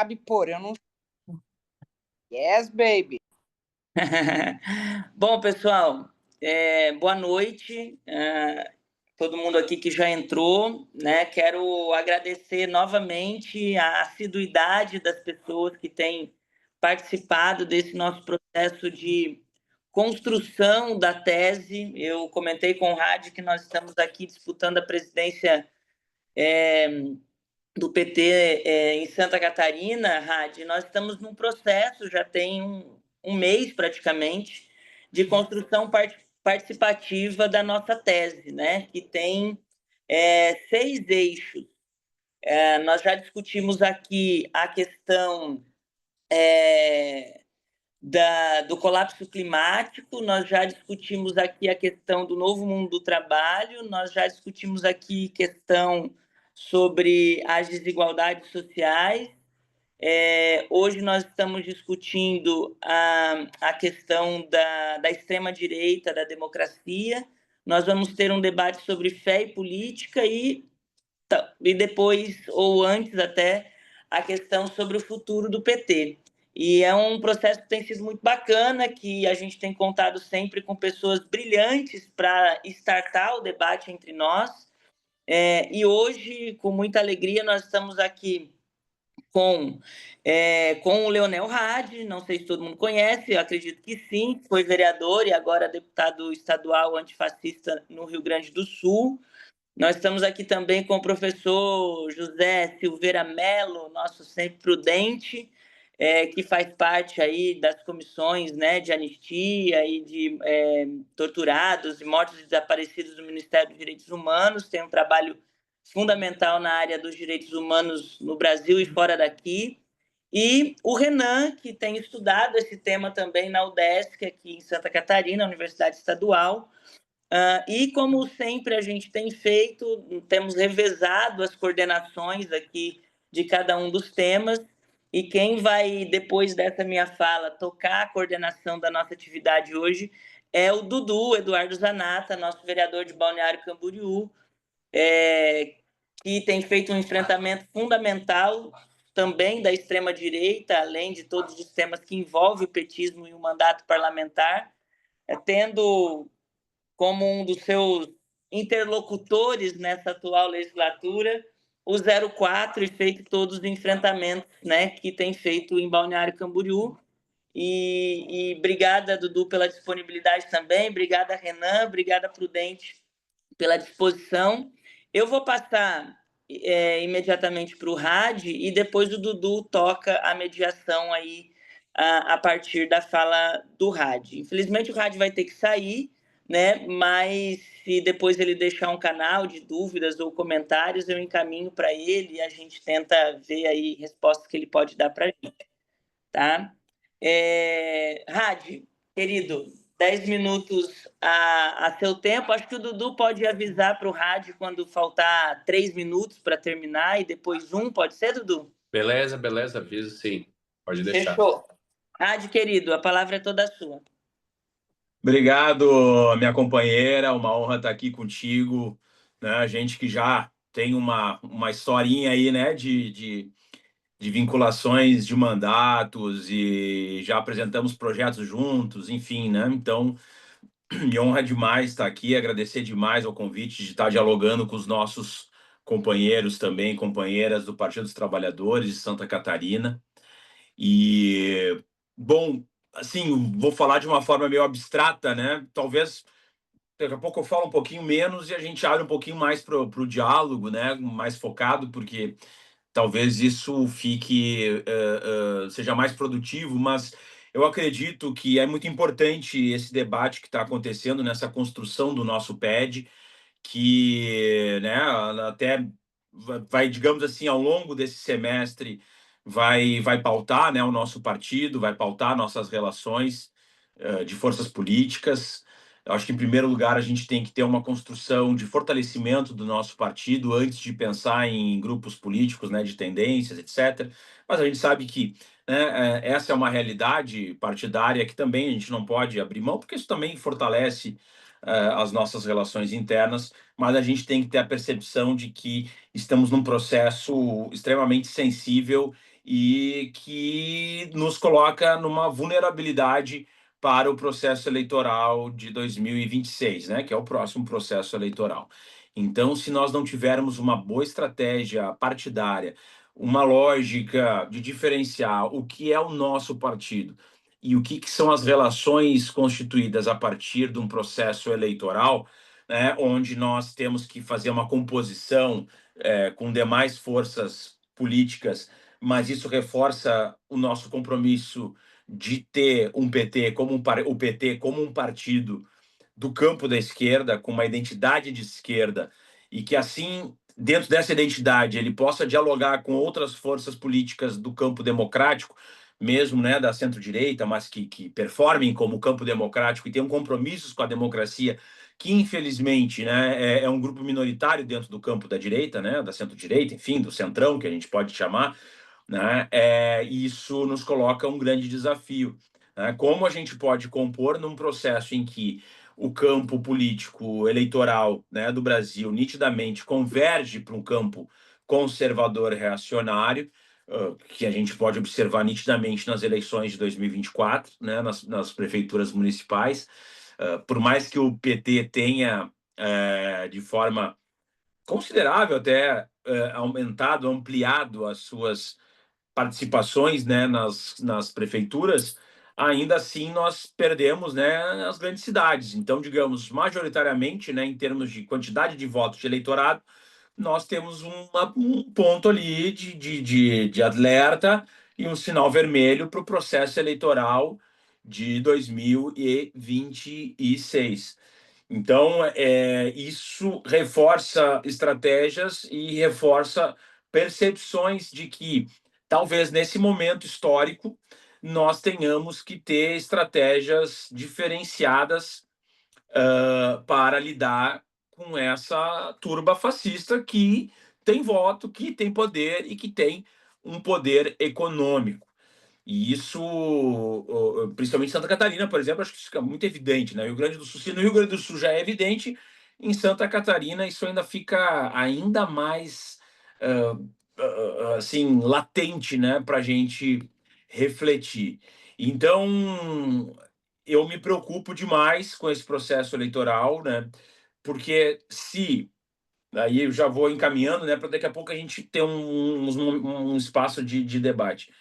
sabe pôr, eu não. Yes, baby. Bom, pessoal, boa noite. Todo mundo aqui que já entrou, né? Quero agradecer novamente a assiduidade das pessoas que têm participado desse nosso processo de construção da tese. Eu comentei com o Rádio que nós estamos aqui disputando a presidência do PT em Santa Catarina, Rádio. Nós estamos num processo, já tem um mês praticamente, de construção participativa da nossa tese, né? Que tem 6 eixos. Nós já discutimos aqui a questão do colapso climático, nós já discutimos aqui a questão do novo mundo do trabalho, nós já discutimos aqui questão sobre as desigualdades sociais. Hoje nós estamos discutindo a questão da extrema-direita, da democracia. Nós vamos ter um debate sobre fé e política e depois, ou antes até, a questão sobre o futuro do PT. E é um processo que tem sido muito bacana, que a gente tem contado sempre com pessoas brilhantes para startar o debate entre nós. E hoje, com muita alegria, nós estamos aqui com o Leonel Hadi, não sei se todo mundo conhece, eu acredito que sim, foi vereador e agora deputado estadual antifascista no Rio Grande do Sul. Nós estamos aqui também com o professor José Silveira Mello, nosso sempre prudente, que faz parte aí das comissões, né, de anistia e de torturados e mortos e desaparecidos do Ministério dos Direitos Humanos, tem um trabalho fundamental na área dos direitos humanos no Brasil e fora daqui. E o Renan, que tem estudado esse tema também na UDESC, aqui em Santa Catarina, Universidade Estadual. E, como sempre a gente tem feito, temos revezado as coordenações aqui de cada um dos temas. E quem vai, depois dessa minha fala, tocar a coordenação da nossa atividade hoje é o Dudu, Eduardo Zanata, nosso vereador de Balneário Camboriú, que tem feito um enfrentamento fundamental também da extrema-direita, além de todos os temas que envolvem o petismo e o mandato parlamentar, tendo como um dos seus interlocutores nessa atual legislatura o 04 e feito todos os enfrentamentos, né, que tem feito em Balneário Camboriú. E obrigada, Dudu, pela disponibilidade também, obrigada, Renan, obrigada, Prudente, pela disposição. Eu vou passar imediatamente para o Rad e depois o Dudu toca a mediação aí a partir da fala do Rad. Infelizmente o Rad vai ter que sair, né? Mas se depois ele deixar um canal de dúvidas ou comentários, eu encaminho para ele e a gente tenta ver aí respostas que ele pode dar para a gente, tá? Rad, querido, 10 minutos a seu tempo. Acho que o Dudu pode avisar para o rádio quando faltar 3 minutos para terminar e depois pode ser, Dudu? Beleza, aviso sim. Pode deixar. Fechou. Rádio, querido, a palavra é toda sua. Obrigado, minha companheira, uma honra estar aqui contigo, né? A gente que já tem uma historinha aí, né, de vinculações de mandatos e já apresentamos projetos juntos, enfim, né? Então, me honra demais estar aqui, agradecer demais ao convite de estar dialogando com os nossos companheiros também, companheiras do Partido dos Trabalhadores de Santa Catarina. E, bom, assim, vou falar de uma forma meio abstrata, né? Talvez daqui a pouco eu falo um pouquinho menos e a gente abre um pouquinho mais para o diálogo, né? Mais focado, porque talvez isso fique seja mais produtivo, mas eu acredito que é muito importante esse debate que está acontecendo nessa construção do nosso PED, que, né, até vai, digamos assim, ao longo desse semestre vai pautar, né, o nosso partido, vai pautar nossas relações de forças políticas. Eu acho que, em primeiro lugar, a gente tem que ter uma construção de fortalecimento do nosso partido antes de pensar em grupos políticos, né, de tendências, etc. Mas a gente sabe que, né, essa é uma realidade partidária que também a gente não pode abrir mão, porque isso também fortalece as nossas relações internas, mas a gente tem que ter a percepção de que estamos num processo extremamente sensível e que nos coloca numa vulnerabilidade para o processo eleitoral de 2026, né, que é o próximo processo eleitoral. Então, se nós não tivermos uma boa estratégia partidária, uma lógica de diferenciar o que é o nosso partido e o que são as relações constituídas a partir de um processo eleitoral, né, onde nós temos que fazer uma composição com demais forças políticas, mas isso reforça o nosso compromisso de ter um PT como o PT como um partido do campo da esquerda, com uma identidade de esquerda, e que assim, dentro dessa identidade, ele possa dialogar com outras forças políticas do campo democrático, mesmo, né, da centro-direita, mas que performem como campo democrático e tenham compromissos com a democracia, que infelizmente, né, é um grupo minoritário dentro do campo da direita, né, da centro-direita, enfim, do centrão, que a gente pode chamar, né, isso nos coloca um grande desafio, né? Como a gente pode compor num processo em que o campo político eleitoral, né, do Brasil nitidamente converge para um campo conservador reacionário, que a gente pode observar nitidamente nas eleições de 2024, né, nas prefeituras municipais. Por mais que o PT tenha, de forma considerável até, aumentado, ampliado as suas participações, né, nas prefeituras, ainda assim nós perdemos, né, as grandes cidades. Então, digamos, majoritariamente, né, em termos de quantidade de votos de eleitorado, nós temos um ponto ali de alerta e um sinal vermelho para o processo eleitoral de 2026. Então, isso reforça estratégias e reforça percepções de que, talvez nesse momento histórico, nós tenhamos que ter estratégias diferenciadas para lidar com essa turba fascista que tem voto, que tem poder e que tem um poder econômico. E isso, principalmente em Santa Catarina, por exemplo, acho que isso fica muito evidente, né? Rio Grande do Sul, se no Rio Grande do Sul já é evidente, em Santa Catarina isso ainda fica ainda mais assim latente, né, para a gente refletir. Então, eu me preocupo demais com esse processo eleitoral, né? Porque se aí eu já vou encaminhando, né, para daqui a pouco a gente ter um espaço de debate.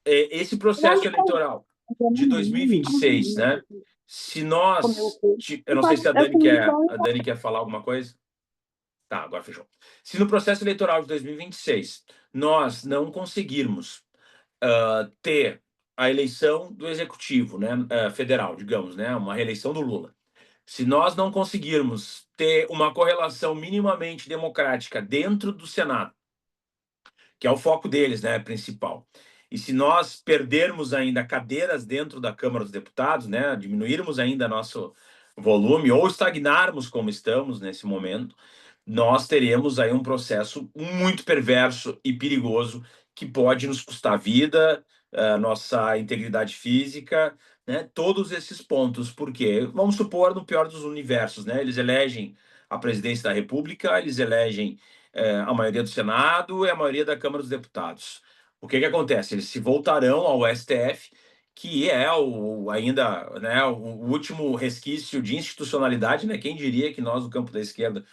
Esse processo eleitoral de 2026, né? Se nós, eu não sei se a Dani quer falar alguma coisa. Tá, agora fechou. Se no processo eleitoral de 2026 nós não conseguirmos ter a eleição do executivo, né, federal, digamos, né, uma reeleição do Lula. Se nós não conseguirmos ter uma correlação minimamente democrática dentro do Senado, que é o foco deles, né, principal. E se nós perdermos ainda cadeiras dentro da Câmara dos Deputados, né, diminuirmos ainda nosso volume ou estagnarmos como estamos nesse momento, nós teremos aí um processo muito perverso e perigoso que pode nos custar a vida, nossa integridade física, né, todos esses pontos, porque vamos supor no pior dos universos, né, eles elegem a presidência da República, eles elegem a maioria do Senado e a maioria da Câmara dos Deputados. O que acontece? Eles se voltarão ao STF, que é ainda, né, o último resquício de institucionalidade, né? Quem diria que nós, do campo da esquerda,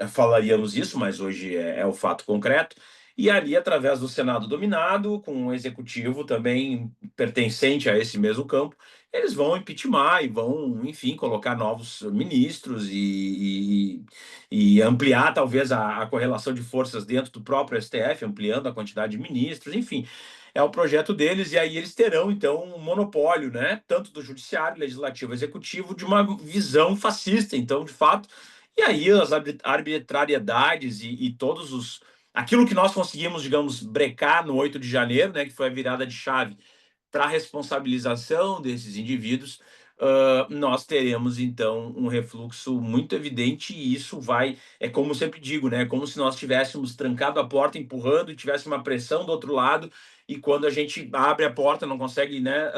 falaríamos isso, mas hoje é o fato concreto. E ali, através do Senado dominado, com um executivo também pertencente a esse mesmo campo, eles vão impeachment e vão, enfim, colocar novos ministros e ampliar, talvez, a correlação de forças dentro do próprio STF, ampliando a quantidade de ministros, enfim. É o projeto deles, e aí eles terão, então, um monopólio, né, tanto do judiciário, legislativo, executivo, de uma visão fascista. Então, de fato, e aí as arbitrariedades e todos os aquilo que nós conseguimos, digamos, brecar no 8 de janeiro, né, que foi a virada de chave para a responsabilização desses indivíduos, nós teremos então um refluxo muito evidente e isso é como eu sempre digo, né, como se nós tivéssemos trancado a porta, empurrando e tivesse uma pressão do outro lado e quando a gente abre a porta não consegue, né,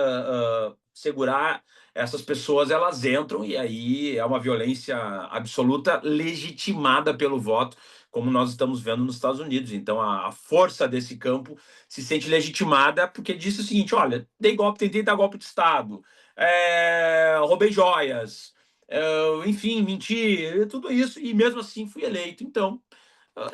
segurar essas pessoas, elas entram e aí é uma violência absoluta legitimada pelo voto, como nós estamos vendo nos Estados Unidos. Então, a força desse campo se sente legitimada porque disse o seguinte: olha, dei golpe, tentei dar golpe de Estado, roubei joias, enfim, menti, tudo isso, e mesmo assim fui eleito. Então,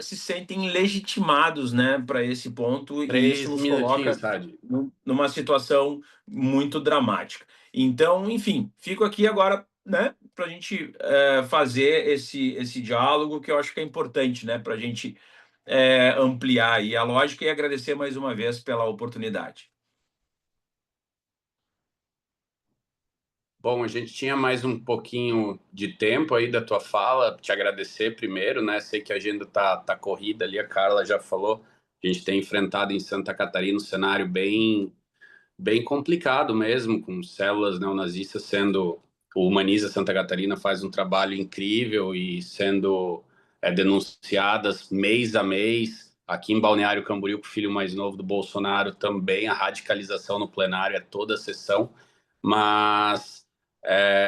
se sentem legitimados, né, para esse ponto, e isso 3 nos minutinhos, coloca Hadi. numa situação muito dramática. Então, enfim, fico aqui agora, né, para a gente fazer esse diálogo, que eu acho que é importante, né, para a gente ampliar aí a lógica, e agradecer mais uma vez pela oportunidade. Bom, a gente tinha mais um pouquinho de tempo aí da tua fala, te agradecer primeiro, né? Sei que a agenda tá corrida ali, a Carla já falou, a gente tem enfrentado em Santa Catarina um cenário bem complicado mesmo, com células neonazistas sendo... O Humaniza Santa Catarina faz um trabalho incrível e sendo denunciadas mês a mês. Aqui em Balneário Camboriú, com o filho mais novo do Bolsonaro, também a radicalização no plenário é toda a sessão. Mas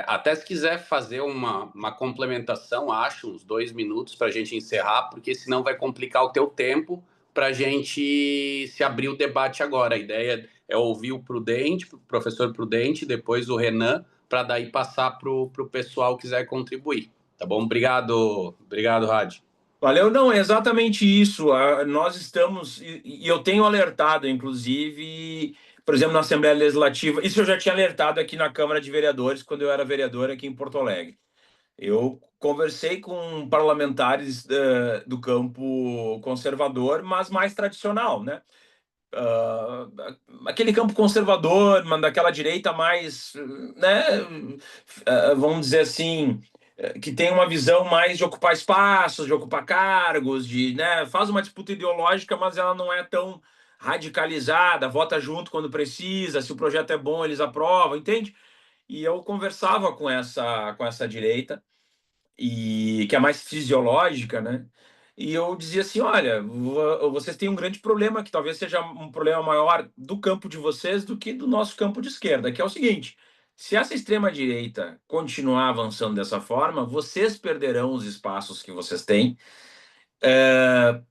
até se quiser fazer uma complementação, acho, uns 2 minutos para a gente encerrar, porque senão vai complicar o teu tempo para a gente se abrir o debate agora. A ideia é ouvir o Prudente, o professor Prudente, depois o Renan, para daí passar para o pessoal que quiser contribuir. Tá bom? Obrigado, Hadi. Valeu, não, é exatamente isso. Nós estamos, e eu tenho alertado, inclusive, por exemplo, na Assembleia Legislativa, isso eu já tinha alertado aqui na Câmara de Vereadores, quando eu era vereador aqui em Porto Alegre. Eu conversei com parlamentares do campo conservador, mas mais tradicional, né? Aquele campo conservador, mas daquela direita mais, né? Vamos dizer assim, que tem uma visão mais de ocupar espaços, de ocupar cargos, de, né? Faz uma disputa ideológica, mas ela não é tão radicalizada, vota junto quando precisa, se o projeto é bom, eles aprovam, entende? E eu conversava com essa direita, e que é mais fisiológica, né? E eu dizia assim: olha, vocês têm um grande problema, que talvez seja um problema maior do campo de vocês do que do nosso campo de esquerda, que é o seguinte: se essa extrema-direita continuar avançando dessa forma, vocês perderão os espaços que vocês têm.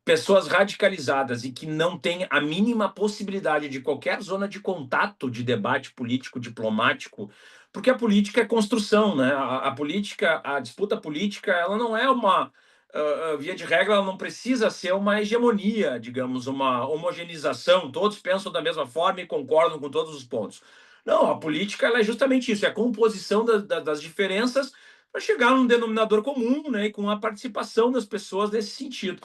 Pessoas radicalizadas e que não têm a mínima possibilidade de qualquer zona de contato de debate político, diplomático, porque a política é construção, né? A política, a disputa política, ela não é uma, via de regra, ela não precisa ser uma hegemonia, digamos, uma homogeneização, todos pensam da mesma forma e concordam com todos os pontos. Não, a política, ela é justamente isso, é a composição das diferenças para chegar num denominador comum, né, e com a participação das pessoas nesse sentido.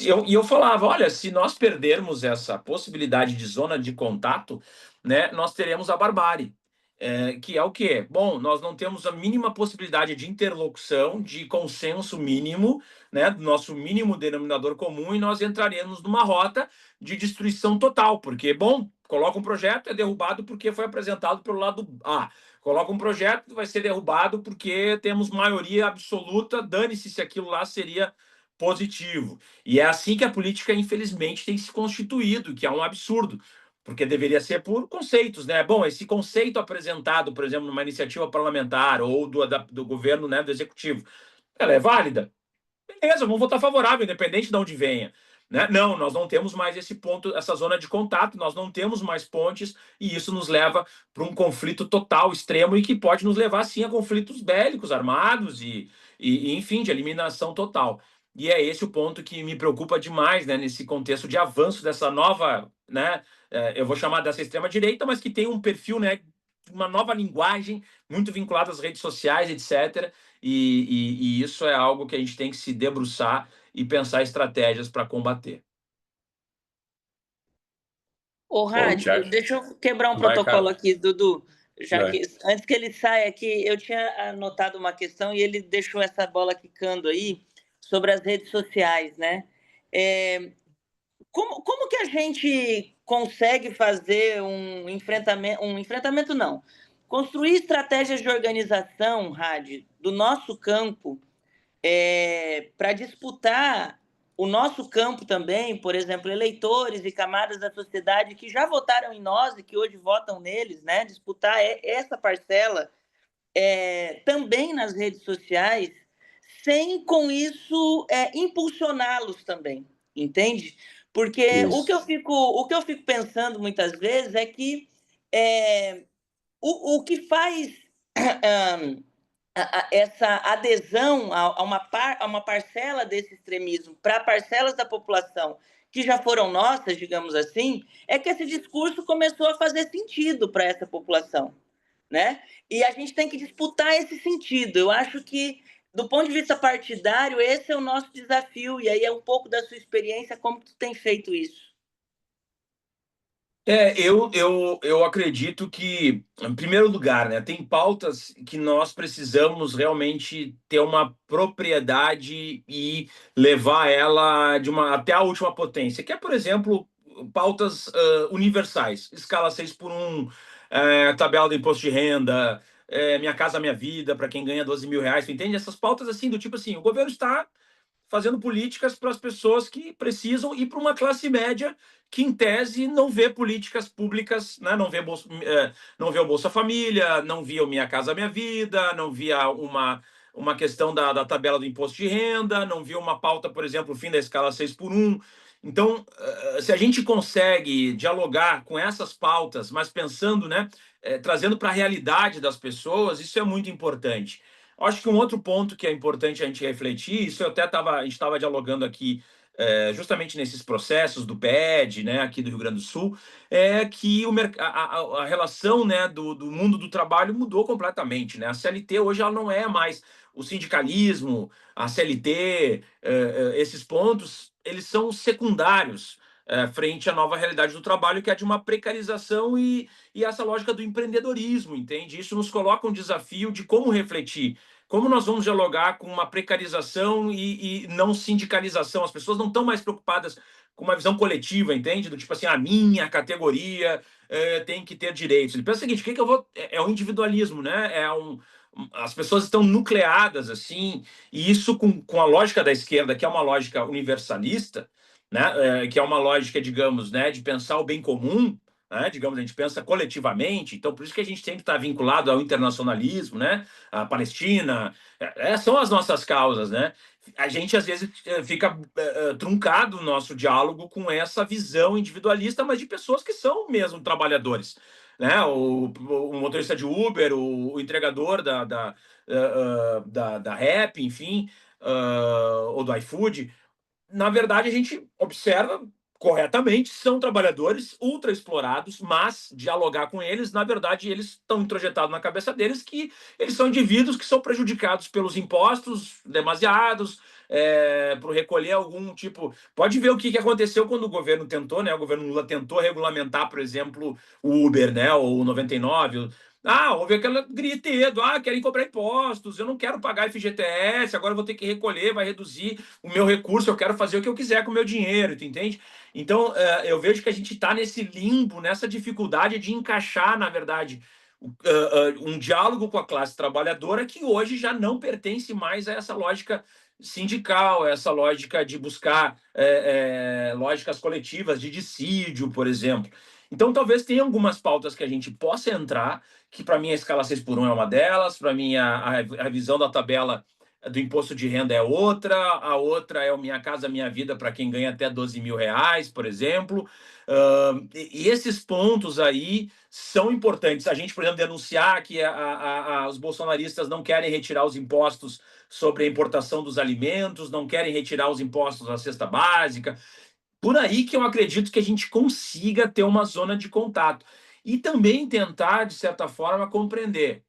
E eu falava: olha, se nós perdermos essa possibilidade de zona de contato, né, nós teremos a barbárie. Que é o quê? Bom, nós não temos a mínima possibilidade de interlocução, de consenso mínimo, né, do nosso mínimo denominador comum, e nós entraremos numa rota de destruição total, porque, bom, coloca um projeto, é derrubado porque foi apresentado pelo lado A. Coloca um projeto que vai ser derrubado porque temos maioria absoluta, dane-se se aquilo lá seria positivo. E é assim que a política, infelizmente, tem se constituído, que é um absurdo, porque deveria ser por conceitos, né? Bom, esse conceito apresentado, por exemplo, numa iniciativa parlamentar ou do governo, né, do executivo, ela é válida? Beleza, vamos votar favorável, independente de onde venha. Né? Não, nós não temos mais esse ponto, essa zona de contato, nós não temos mais pontes, e isso nos leva para um conflito total, extremo, e que pode nos levar, sim, a conflitos bélicos, armados enfim, de eliminação total. E é esse o ponto que me preocupa demais, né, nesse contexto de avanço dessa nova, né, eu vou chamar dessa extrema-direita, mas que tem um perfil, né, uma nova linguagem, muito vinculada às redes sociais, etc., e isso é algo que a gente tem que se debruçar e pensar estratégias para combater. Ô, Rádio, deixa eu quebrar um protocolo aqui, Dudu. Já que, antes que ele saia aqui, eu tinha anotado uma questão e ele deixou essa bola quicando aí sobre as redes sociais, né? Como que a gente consegue fazer um enfrentamento não, construir estratégias de organização, Rádio, do nosso campo, para disputar o nosso campo também, por exemplo, eleitores e camadas da sociedade que já votaram em nós e que hoje votam neles, né? Disputar essa parcela também nas redes sociais, sem com isso impulsioná-los também, entende? Porque o que eu fico pensando muitas vezes é que o que faz essa adesão a uma parcela desse extremismo para parcelas da população que já foram nossas, digamos assim, é que esse discurso começou a fazer sentido para essa população, né? E a gente tem que disputar esse sentido. Eu acho que, do ponto de vista partidário, esse é o nosso desafio, e aí é um pouco da sua experiência, como tu tem feito isso. Eu acredito que, em primeiro lugar, né, tem pautas que nós precisamos realmente ter uma propriedade e levar ela até a última potência, que é, por exemplo, pautas universais, escala 6x1, tabela do imposto de renda, Minha Casa Minha Vida, para quem ganha 12 mil reais, tu entende? Essas pautas assim, do tipo assim, o governo está fazendo políticas para as pessoas que precisam e para uma classe média que, em tese, não vê políticas públicas, né? Não vê o Bolsa Família, não via o Minha Casa Minha Vida, não via uma questão da tabela do imposto de renda, não via uma pauta, por exemplo, o fim da escala 6x1. Então, se a gente consegue dialogar com essas pautas, mas pensando, né, trazendo para a realidade das pessoas, isso é muito importante. Acho que um outro ponto que é importante a gente refletir, isso a gente estava dialogando aqui justamente nesses processos do PED, né, aqui do Rio Grande do Sul, é que a relação, né, do mundo do trabalho mudou completamente, né? A CLT hoje ela não é mais o sindicalismo, a CLT, esses pontos, eles são secundários frente à nova realidade do trabalho, que é de uma precarização e essa lógica do empreendedorismo, entende? Isso nos coloca um desafio de como refletir, como nós vamos dialogar com uma precarização e não sindicalização. As pessoas não estão mais preocupadas com uma visão coletiva, entende? Do tipo assim, a minha categoria tem que ter direitos. Ele pensa o seguinte, o que eu vou... É o individualismo, né? As pessoas estão nucleadas, assim, e isso com a lógica da esquerda, que é uma lógica universalista, né? Que é uma lógica, digamos, né, de pensar o bem comum, né? Digamos, a gente pensa coletivamente, então por isso que a gente sempre está vinculado ao internacionalismo, né? A Palestina, são as nossas causas, né? A gente às vezes fica truncado o nosso diálogo com essa visão individualista, mas de pessoas que são mesmo trabalhadores, né? O motorista de Uber, o entregador da Rap, enfim, ou do iFood. Na verdade, a gente observa corretamente, são trabalhadores ultra explorados, mas dialogar com eles, na verdade, eles estão introjetados na cabeça deles que eles são indivíduos que são prejudicados pelos impostos demasiados, por recolher algum tipo... Pode ver o que aconteceu quando o governo tentou, né? O governo Lula tentou regulamentar, por exemplo, o Uber, né? Ou o 99. Houve aquela gritedo, querem cobrar impostos, eu não quero pagar FGTS, agora eu vou ter que recolher, vai reduzir o meu recurso, eu quero fazer o que eu quiser com o meu dinheiro, tu entende? Então, eu vejo que a gente está nesse limbo, nessa dificuldade de encaixar, na verdade, um diálogo com a classe trabalhadora que hoje já não pertence mais a essa lógica sindical, essa lógica de buscar lógicas coletivas de dissídio, por exemplo. Então, talvez tenha algumas pautas que a gente possa entrar, que para mim a escala 6x1 é uma delas, para mim a visão da tabela do imposto de renda é outra, a outra é o Minha Casa Minha Vida para quem ganha até 12 mil reais, por exemplo. E esses pontos aí são importantes. A gente, por exemplo, denunciar que os bolsonaristas não querem retirar os impostos sobre a importação dos alimentos, não querem retirar os impostos da cesta básica. Por aí que eu acredito que a gente consiga ter uma zona de contato. E também tentar, de certa forma, compreender.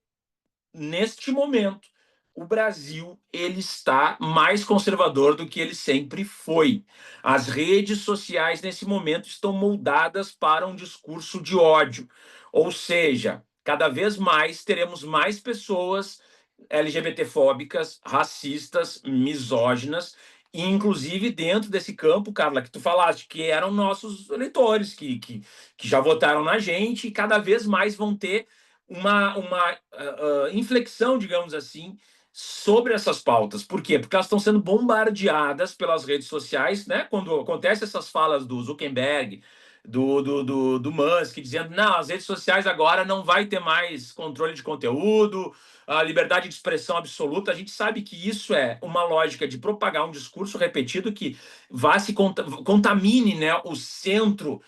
Neste momento, o Brasil ele está mais conservador do que ele sempre foi. As redes sociais, nesse momento, estão moldadas para um discurso de ódio. Ou seja, cada vez mais teremos mais pessoas LGBTfóbicas, racistas, misóginas, e inclusive dentro desse campo, Carla, que tu falaste, que eram nossos eleitores, que já votaram na gente, e cada vez mais vão ter uma inflexão, digamos assim, sobre essas pautas. Por quê? Porque elas estão sendo bombardeadas pelas redes sociais, né? Quando acontecem essas falas do Zuckerberg, do Musk, dizendo, não, as redes sociais agora não vai ter mais controle de conteúdo, a liberdade de expressão absoluta. A gente sabe que isso é uma lógica de propagar um discurso repetido que vá se contamine, né, o centro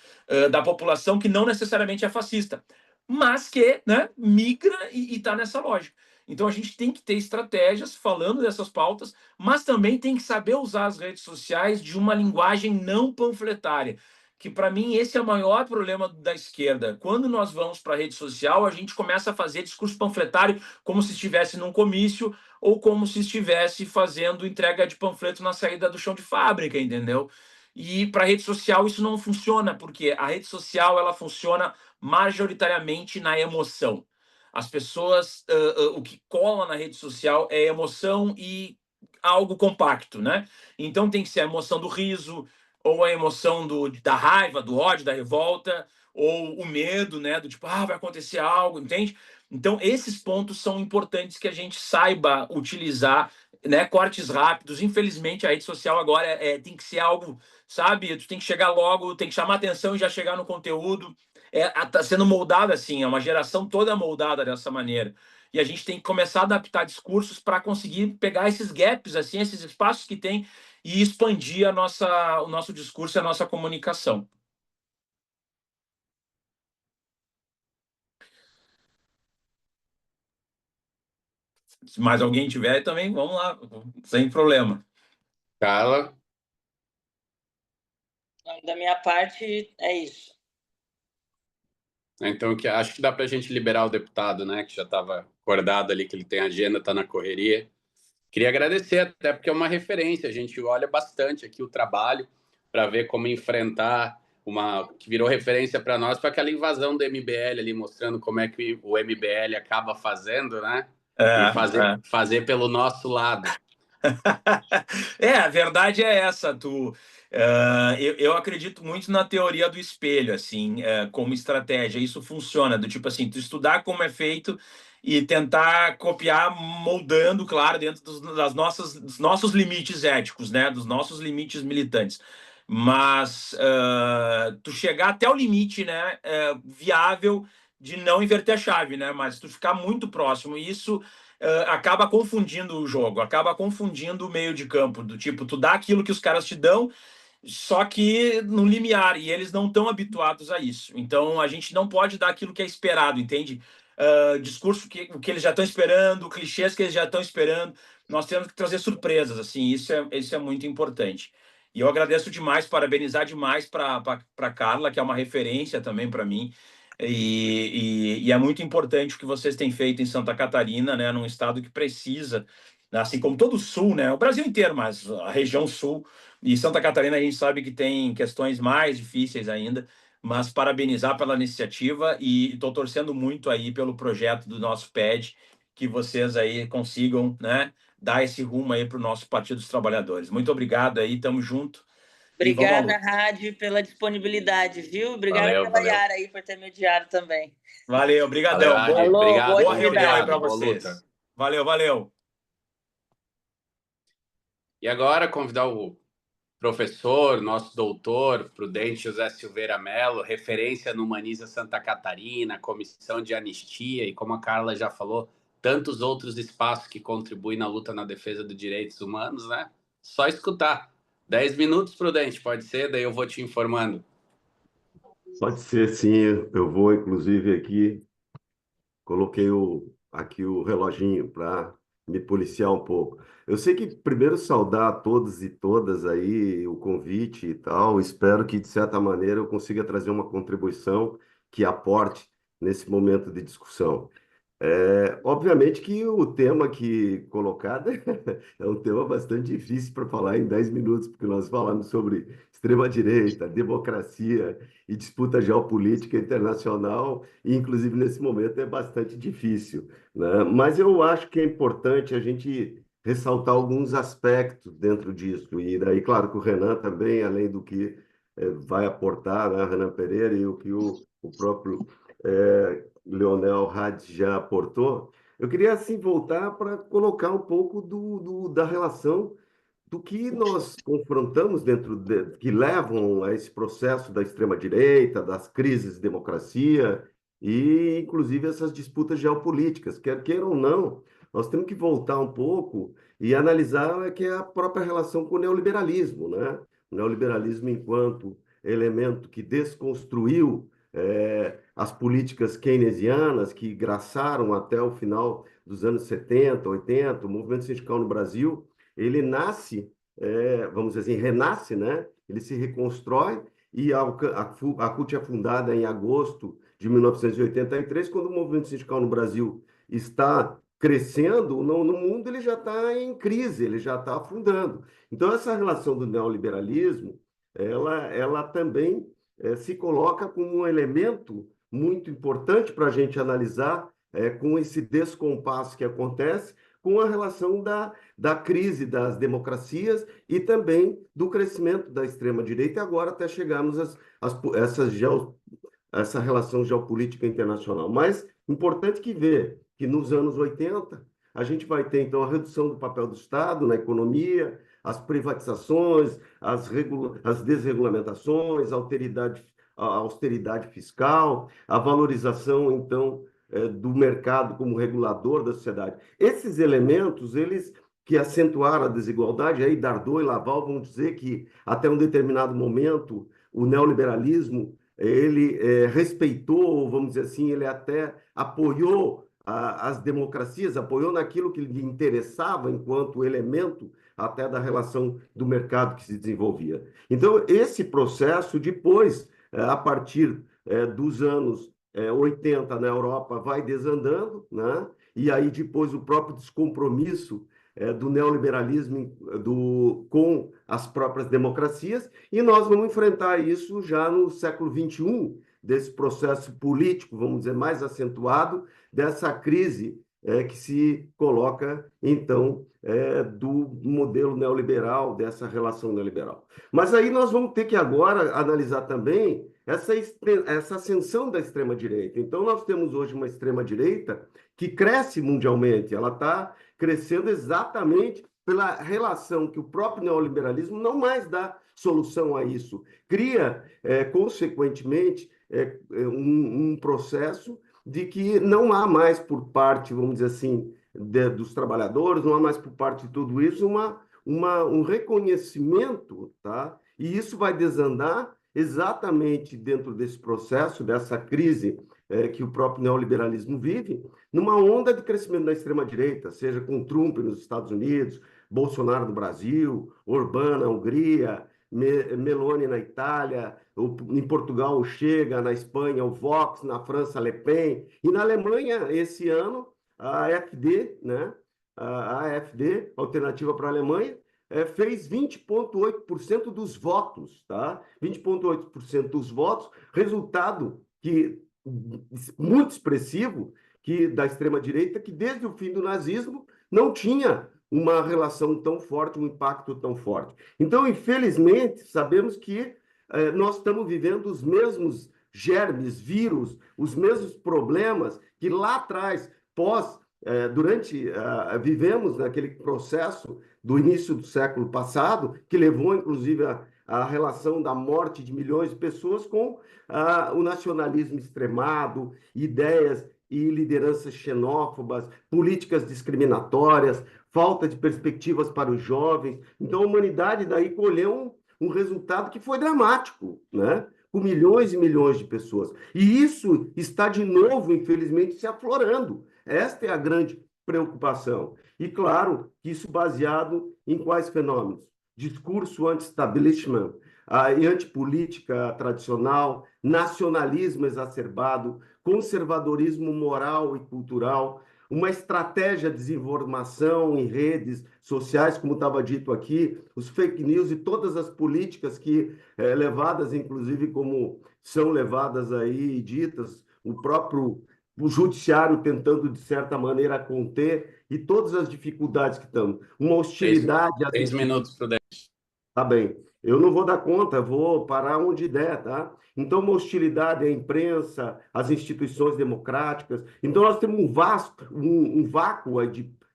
da população, que não necessariamente é fascista, mas que, né, migra e está nessa lógica. Então a gente tem que ter estratégias falando dessas pautas, mas também tem que saber usar as redes sociais de uma linguagem não panfletária, que para mim esse é o maior problema da esquerda. Quando nós vamos para a rede social, a gente começa a fazer discurso panfletário como se estivesse num comício ou como se estivesse fazendo entrega de panfleto na saída do chão de fábrica, entendeu? E para a rede social isso não funciona, porque a rede social ela funciona majoritariamente na emoção. As pessoas, o que cola na rede social é emoção e algo compacto, né? Então tem que ser a emoção do riso, ou a emoção da raiva, do ódio, da revolta, ou o medo, né? Do tipo, vai acontecer algo, entende? Então, esses pontos são importantes que a gente saiba utilizar, né? Cortes rápidos. Infelizmente, a rede social agora tem que ser algo, sabe? Tu tem que chegar logo, tem que chamar atenção e já chegar no conteúdo. Tá sendo moldada assim, é uma geração toda moldada dessa maneira. E a gente tem que começar a adaptar discursos para conseguir pegar esses gaps, assim, esses espaços que tem e expandir o nosso discurso e a nossa comunicação. Se mais alguém tiver também, vamos lá, sem problema. Carla, Da minha parte, é isso. então acho que dá para a gente liberar o deputado, né? Que já estava acordado ali, que ele tem agenda, está na correria. Queria agradecer, até porque é uma referência. A gente olha bastante aqui o trabalho para ver como enfrentar uma que virou referência para nós, para aquela invasão do MBL ali, mostrando como é que o MBL acaba fazendo, né? E fazer pelo nosso lado. A verdade é essa, eu acredito muito na teoria do espelho, assim, como estratégia. Isso funciona, do tipo assim, tu estudar como é feito e tentar copiar, moldando, claro, dentro dos nossos limites éticos, né, dos nossos limites militantes. Mas tu chegar até o limite, né, viável de não inverter a chave, né, mas tu ficar muito próximo, e isso acaba confundindo o jogo, acaba confundindo o meio de campo, do tipo, tu dá aquilo que os caras te dão, só que no limiar, e eles não estão habituados a isso. Então a gente não pode dar aquilo que é esperado, entende? Discurso o que eles já estão esperando, clichês que eles já estão esperando. Nós temos que trazer surpresas, assim, isso é muito importante. E eu agradeço demais, parabenizar demais para Carla, que é uma referência também para mim. E é muito importante o que vocês têm feito em Santa Catarina, né, num estado que precisa, assim como todo o sul, né, o Brasil inteiro, mas a região sul e Santa Catarina a gente sabe que tem questões mais difíceis ainda, mas parabenizar pela iniciativa e estou torcendo muito aí pelo projeto do nosso PED, que vocês aí consigam, né, dar esse rumo aí para o nosso Partido dos Trabalhadores. Muito obrigado aí, tamo junto. Obrigada, Rádio, pela disponibilidade, viu? Obrigada pela Yara aí por ter mediado também. Valeu, obrigadão. Boa reunião aí para vocês. Valeu. E agora convidar o professor, nosso doutor, Prudente José Silveira Mello, referência no Humaniza Santa Catarina, comissão de anistia e, como a Carla já falou, tantos outros espaços que contribuem na luta na defesa dos direitos humanos, né? Só escutar. 10 minutos, Prudente, pode ser? Daí eu vou te informando. Pode ser, sim. Eu vou, inclusive, aqui, coloquei aqui o reloginho para me policiar um pouco. Eu sei que primeiro saudar a todos e todas aí o convite e tal. Espero que, de certa maneira, eu consiga trazer uma contribuição que aporte nesse momento de discussão. Obviamente que o tema aqui colocado é um tema bastante difícil para falar em 10 minutos, porque nós falamos sobre extrema-direita, democracia e disputa geopolítica internacional, e inclusive nesse momento é bastante difícil, né? Mas eu acho que é importante a gente ressaltar alguns aspectos dentro disso, e daí, claro, que o Renan também, além do que vai aportar, né, Renan Pereira, e o que o próprio Leonel Hadi já aportou, eu queria assim voltar para colocar um pouco da relação do que nós confrontamos que levam a esse processo da extrema-direita, das crises de democracia e, inclusive, essas disputas geopolíticas. Quer queira ou não, nós temos que voltar um pouco e analisar que é a própria relação com o neoliberalismo, né? O neoliberalismo enquanto elemento que desconstruiu as políticas keynesianas que graçaram até o final dos anos 70, 80, o movimento sindical no Brasil, ele nasce, vamos dizer assim, renasce, né? Ele se reconstrói e a CUT é fundada em agosto de 1983, quando o movimento sindical no Brasil está crescendo, no mundo ele já está em crise, ele já está afundando. Então, essa relação do neoliberalismo, ela também se coloca como um elemento muito importante para a gente analisar com esse descompasso que acontece com a relação da crise das democracias e também do crescimento da extrema-direita, e agora até chegarmos essa relação geopolítica internacional. Mas importante que ver que nos anos 80 a gente vai ter, então, a redução do papel do Estado na economia, as privatizações, as desregulamentações, a austeridade fiscal, a valorização, então, do mercado como regulador da sociedade. Esses elementos, eles que acentuaram a desigualdade, aí Dardot e Laval vão dizer que, até um determinado momento, o neoliberalismo, ele respeitou, vamos dizer assim, ele até apoiou as democracias, apoiou naquilo que lhe interessava enquanto elemento até da relação do mercado que se desenvolvia. Então, esse processo, depois, a partir dos anos 80 na Europa, vai desandando, né? E aí depois o próprio descompromisso do neoliberalismo com as próprias democracias, e nós vamos enfrentar isso já no século XXI, desse processo político, vamos dizer, mais acentuado, dessa crise que se coloca, então, do modelo neoliberal, dessa relação neoliberal. Mas aí nós vamos ter que agora analisar também essa ascensão da extrema-direita. Então, nós temos hoje uma extrema-direita que cresce mundialmente, ela está crescendo exatamente pela relação que o próprio neoliberalismo não mais dá solução a isso. Cria, consequentemente, um processo de que não há mais por parte, vamos dizer assim, dos trabalhadores, não há mais por parte de tudo isso um reconhecimento, tá? E isso vai desandar exatamente dentro desse processo, dessa crise que o próprio neoliberalismo vive, numa onda de crescimento da extrema-direita, seja com Trump nos Estados Unidos, Bolsonaro no Brasil, Orbán na Hungria, Meloni na Itália, em Portugal o Chega, na Espanha o Vox, na França Le Pen, e na Alemanha, esse ano, a AfD, né? A AfD, Alternativa para a Alemanha, fez 20,8% dos votos, tá? 20,8% dos votos, resultado muito expressivo da extrema-direita, que desde o fim do nazismo não tinha uma relação tão forte, um impacto tão forte. Então, infelizmente, sabemos que nós estamos vivendo os mesmos germes, vírus, os mesmos problemas que lá atrás, vivemos naquele processo do início do século passado, que levou, inclusive, a relação da morte de milhões de pessoas com o nacionalismo extremado, ideias e lideranças xenófobas, políticas discriminatórias, falta de perspectivas para os jovens. Então, a humanidade daí colheu um resultado que foi dramático, né? Com milhões e milhões de pessoas. E isso está, de novo, infelizmente, se aflorando. Esta é a grande preocupação. E, claro, isso baseado em quais fenômenos? Discurso anti-establishment, e antipolítica tradicional, nacionalismo exacerbado, conservadorismo moral e cultural, uma estratégia de desinformação em redes sociais, como estava dito aqui, os fake news e todas as políticas que levadas, inclusive, como são levadas aí, ditas, o judiciário tentando, de certa maneira, conter, e todas as dificuldades que estamos. Uma hostilidade... 3 minutos, Prudente. Tá bem. Eu não vou dar conta, vou parar onde der, tá? Então, uma hostilidade à imprensa, às instituições democráticas. Então, nós temos um vácuo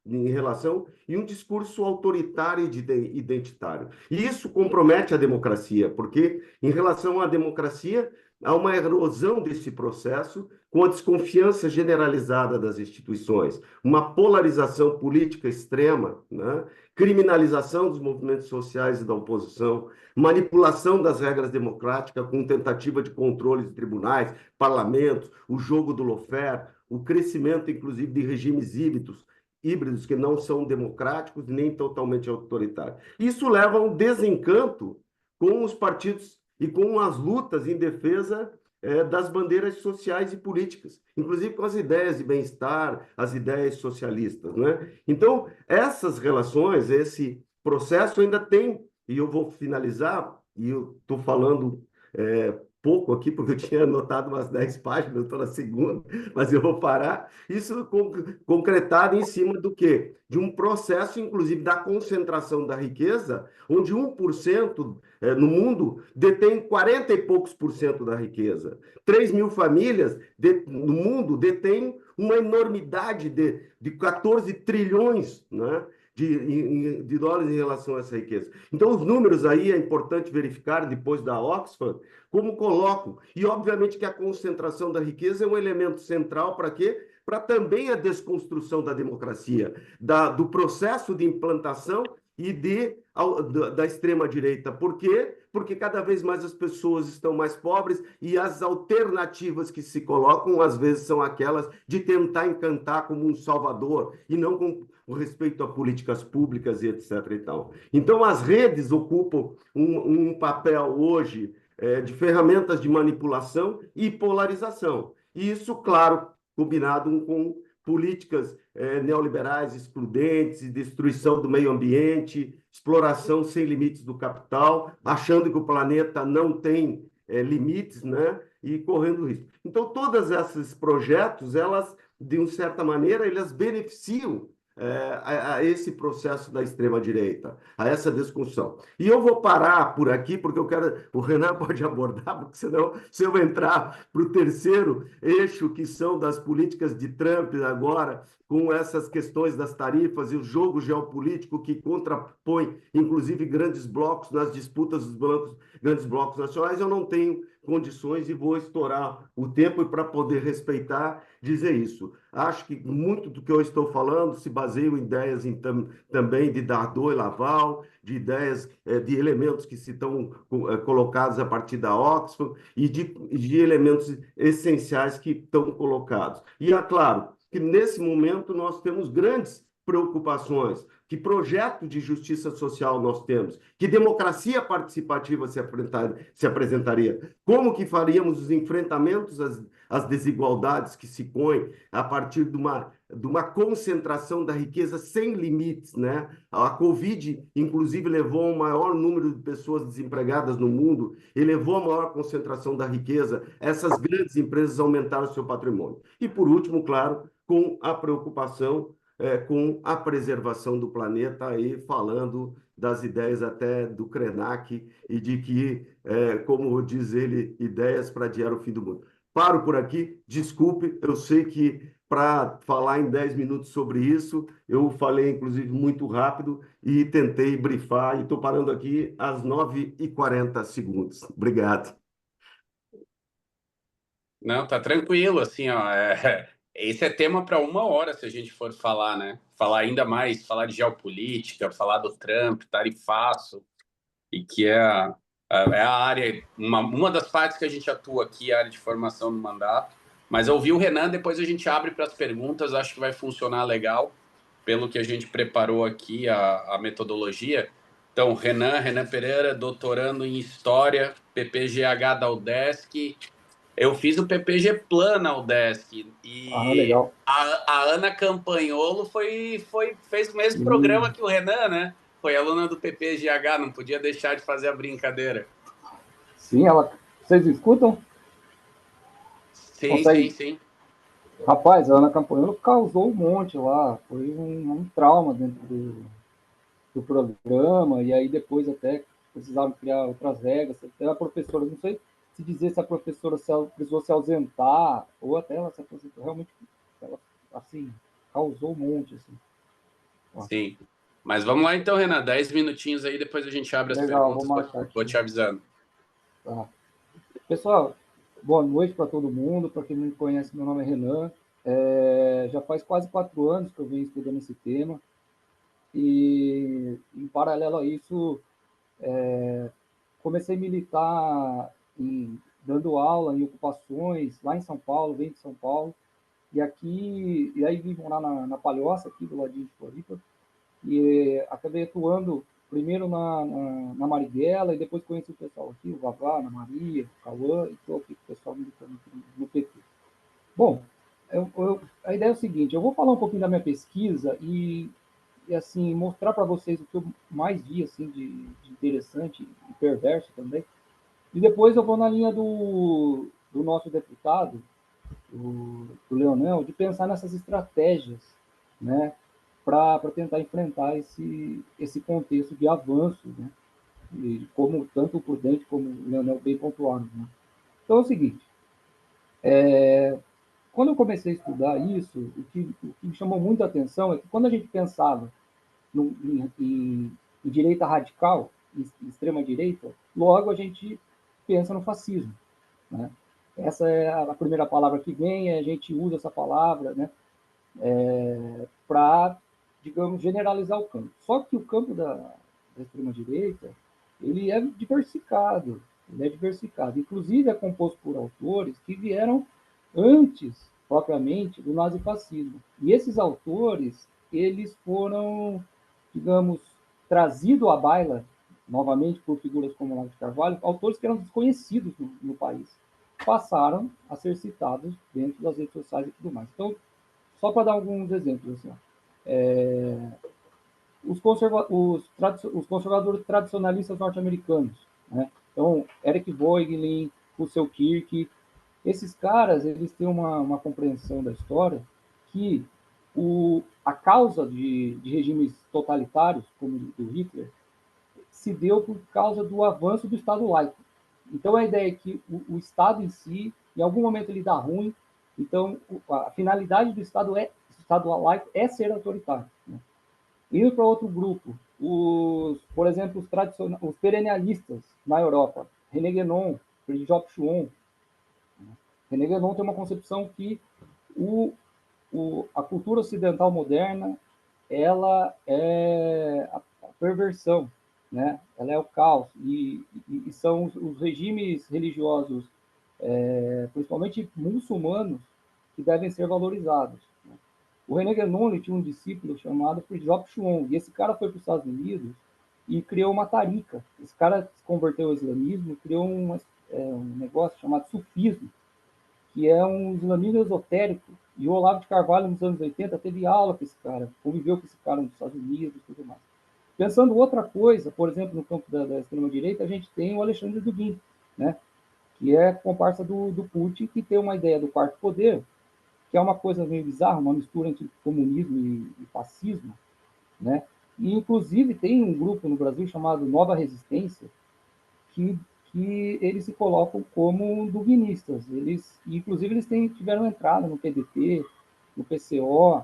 em relação e um discurso autoritário e identitário. E isso compromete a democracia, porque em relação à democracia há uma erosão desse processo com a desconfiança generalizada das instituições, uma polarização política extrema, né? Criminalização dos movimentos sociais e da oposição, manipulação das regras democráticas com tentativa de controle de tribunais, parlamentos, o jogo do lawfare, o crescimento, inclusive, de regimes híbridos que não são democráticos nem totalmente autoritários. Isso leva a um desencanto com os partidos e com as lutas em defesa das bandeiras sociais e políticas, inclusive com as ideias de bem-estar, as ideias socialistas, né? Então, essas relações, esse processo ainda tem, e eu vou finalizar, e eu estou falando pouco aqui, porque eu tinha anotado umas 10 páginas, eu estou na segunda, mas eu vou parar. Isso concretado em cima do quê? De um processo, inclusive, da concentração da riqueza, onde 1% no mundo detém 40 e poucos por cento da riqueza. 3 mil famílias no mundo detêm uma enormidade de 14 trilhões, né? De dólares em relação a essa riqueza. Então, os números aí é importante verificar depois da Oxford, como colocam. E, obviamente, que a concentração da riqueza é um elemento central para quê? Para também a desconstrução da democracia, do processo de implantação e da extrema-direita. Por quê? Porque cada vez mais as pessoas estão mais pobres e as alternativas que se colocam, às vezes, são aquelas de tentar encantar como um salvador e não com o respeito a políticas públicas e etc. E tal. Então, as redes ocupam um papel hoje de ferramentas de manipulação e polarização. E isso, claro, combinado com políticas neoliberais excludentes, destruição do meio ambiente, exploração sem limites do capital, achando que o planeta não tem limites, né? E correndo risco. Então, todos esses projetos, elas, de uma certa maneira, elas beneficiam a esse processo da extrema-direita, a essa discussão. E eu vou parar por aqui, porque eu quero. O Renan pode abordar, porque senão, se eu entrar para o terceiro eixo, que são das políticas de Trump agora, com essas questões das tarifas e o jogo geopolítico que contrapõe, inclusive, grandes blocos nas disputas dos grandes blocos nacionais, eu não tenho condições e vou estourar o tempo para poder respeitar, dizer isso. Acho que muito do que eu estou falando se baseia em ideias também de Dardot e Laval, de ideias de elementos que se estão colocados a partir da Oxford e de elementos essenciais que estão colocados. E é claro que nesse momento nós temos grandes preocupações, que projeto de justiça social nós temos, que democracia participativa se apresentaria, como que faríamos os enfrentamentos às desigualdades que se põem a partir de uma concentração da riqueza sem limites, né? A Covid, inclusive, levou a um maior número de pessoas desempregadas no mundo e levou a maior concentração da riqueza. Essas grandes empresas aumentaram o seu patrimônio. E, por último, claro, com a preocupação com a preservação do planeta, aí falando das ideias até do Krenak e de que, como diz ele, ideias para adiar o fim do mundo. Paro por aqui, desculpe, eu sei que para falar em 10 minutos sobre isso, eu falei, inclusive, muito rápido e tentei brifar, e estou parando aqui às 9h40. Obrigado. Não, tá tranquilo, assim, ó. Esse é tema para 1 hora, se a gente for falar, né? Falar ainda mais, falar de geopolítica, falar do Trump, tarifaço, e que é a área, uma das partes que a gente atua aqui, a área de formação do mandato. Mas eu ouvi o Renan, depois a gente abre para as perguntas, acho que vai funcionar legal, pelo que a gente preparou aqui, a metodologia. Então, Renan Pereira, doutorando em História, PPGH da UDESC. Eu fiz o PPG Plan na UDESC e legal. a Ana Campanholo fez o mesmo programa que o Renan, né? Foi aluna do PPGH, não podia deixar de fazer a brincadeira. Sim, vocês escutam? Sim. Rapaz, a Ana Campanholo causou um monte lá, foi um trauma dentro do programa, e aí depois até precisaram criar outras regras, até a professora, não sei se dizer se a professora precisou se ausentar, ou até ela se aposentou, realmente, ela, assim, causou um monte, assim. Sim. Mas vamos lá então, Renan, 10 minutinhos aí, depois a gente abre as Legal, perguntas. vou marcar aqui. Vou te avisando. Tá. Pessoal, boa noite para todo mundo. Para quem não me conhece, meu nome é Renan. Já faz quase 4 anos que eu venho estudando esse tema. E, em paralelo a isso, comecei a militar dando aula em ocupações lá em São Paulo, venho de São Paulo. E aí vim morar na Palhoça, aqui do ladinho de Floripa. E acabei atuando primeiro na Marighella, e depois conheci o pessoal aqui, o Vavá, a Ana Maria, o Cauã, e estou aqui com o pessoal militando no PT. Bom, a ideia é o seguinte, eu vou falar um pouquinho da minha pesquisa e assim, mostrar para vocês o que eu mais vi assim, de interessante e perverso também. E depois eu vou na linha do nosso deputado, do Leonel, de pensar nessas estratégias, né, para tentar enfrentar esse contexto de avanço, né, e como tanto o Prudente como o Leonel bem pontuaram. Né. Então é o seguinte, quando eu comecei a estudar isso, o que me chamou muito a atenção é que quando a gente pensava em direita radical, em extrema direita, logo a gente pensa no fascismo, né. Essa é a primeira palavra que vem, a gente usa essa palavra, né, para, digamos, generalizar o campo. Só que o campo da extrema-direita, ele é diversificado, Inclusive, é composto por autores que vieram antes, propriamente, do nazifascismo. E esses autores, eles foram, digamos, trazidos à baila, novamente, por figuras como Olavo de Carvalho, autores que eram desconhecidos no país, passaram a ser citados dentro das redes sociais e tudo mais. Então, só para dar alguns exemplos, assim, os conservadores tradicionalistas norte-americanos, né? Então, Eric Voegelin, Russell Kirk, esses caras, eles têm uma compreensão da história que a causa de regimes totalitários, como o do Hitler, se deu por causa do avanço do Estado laico. Então, a ideia é que o Estado em si, em algum momento, ele dá ruim. Então, a finalidade do Estado laico é ser autoritário. Né? Indo para outro grupo, por exemplo, os perennialistas na Europa, René Guénon, Fridtjof Schuon. René Guénon tem uma concepção que a cultura ocidental moderna ela é a perversão, né? Ela é o caos e são os regimes religiosos, principalmente muçulmanos, que devem ser valorizados. Né? O René Guénon tinha um discípulo chamado Fridtjof Schuon, e esse cara foi para os Estados Unidos e criou uma tarica. Esse cara se converteu ao islamismo e criou um negócio chamado sufismo, que é um islamismo esotérico. E o Olavo de Carvalho, nos anos 80, teve aula com esse cara, conviveu com esse cara nos Estados Unidos e tudo mais. Pensando outra coisa, por exemplo, no campo da extrema-direita, a gente tem o Alexandre Dugin, né, que é comparsa do Putin, que tem uma ideia do quarto poder, que é uma coisa meio bizarra, uma mistura entre comunismo e fascismo, né? E, inclusive, tem um grupo no Brasil chamado Nova Resistência, que eles se colocam como duguinistas. Inclusive, eles tiveram entrada no PDT, no PCO.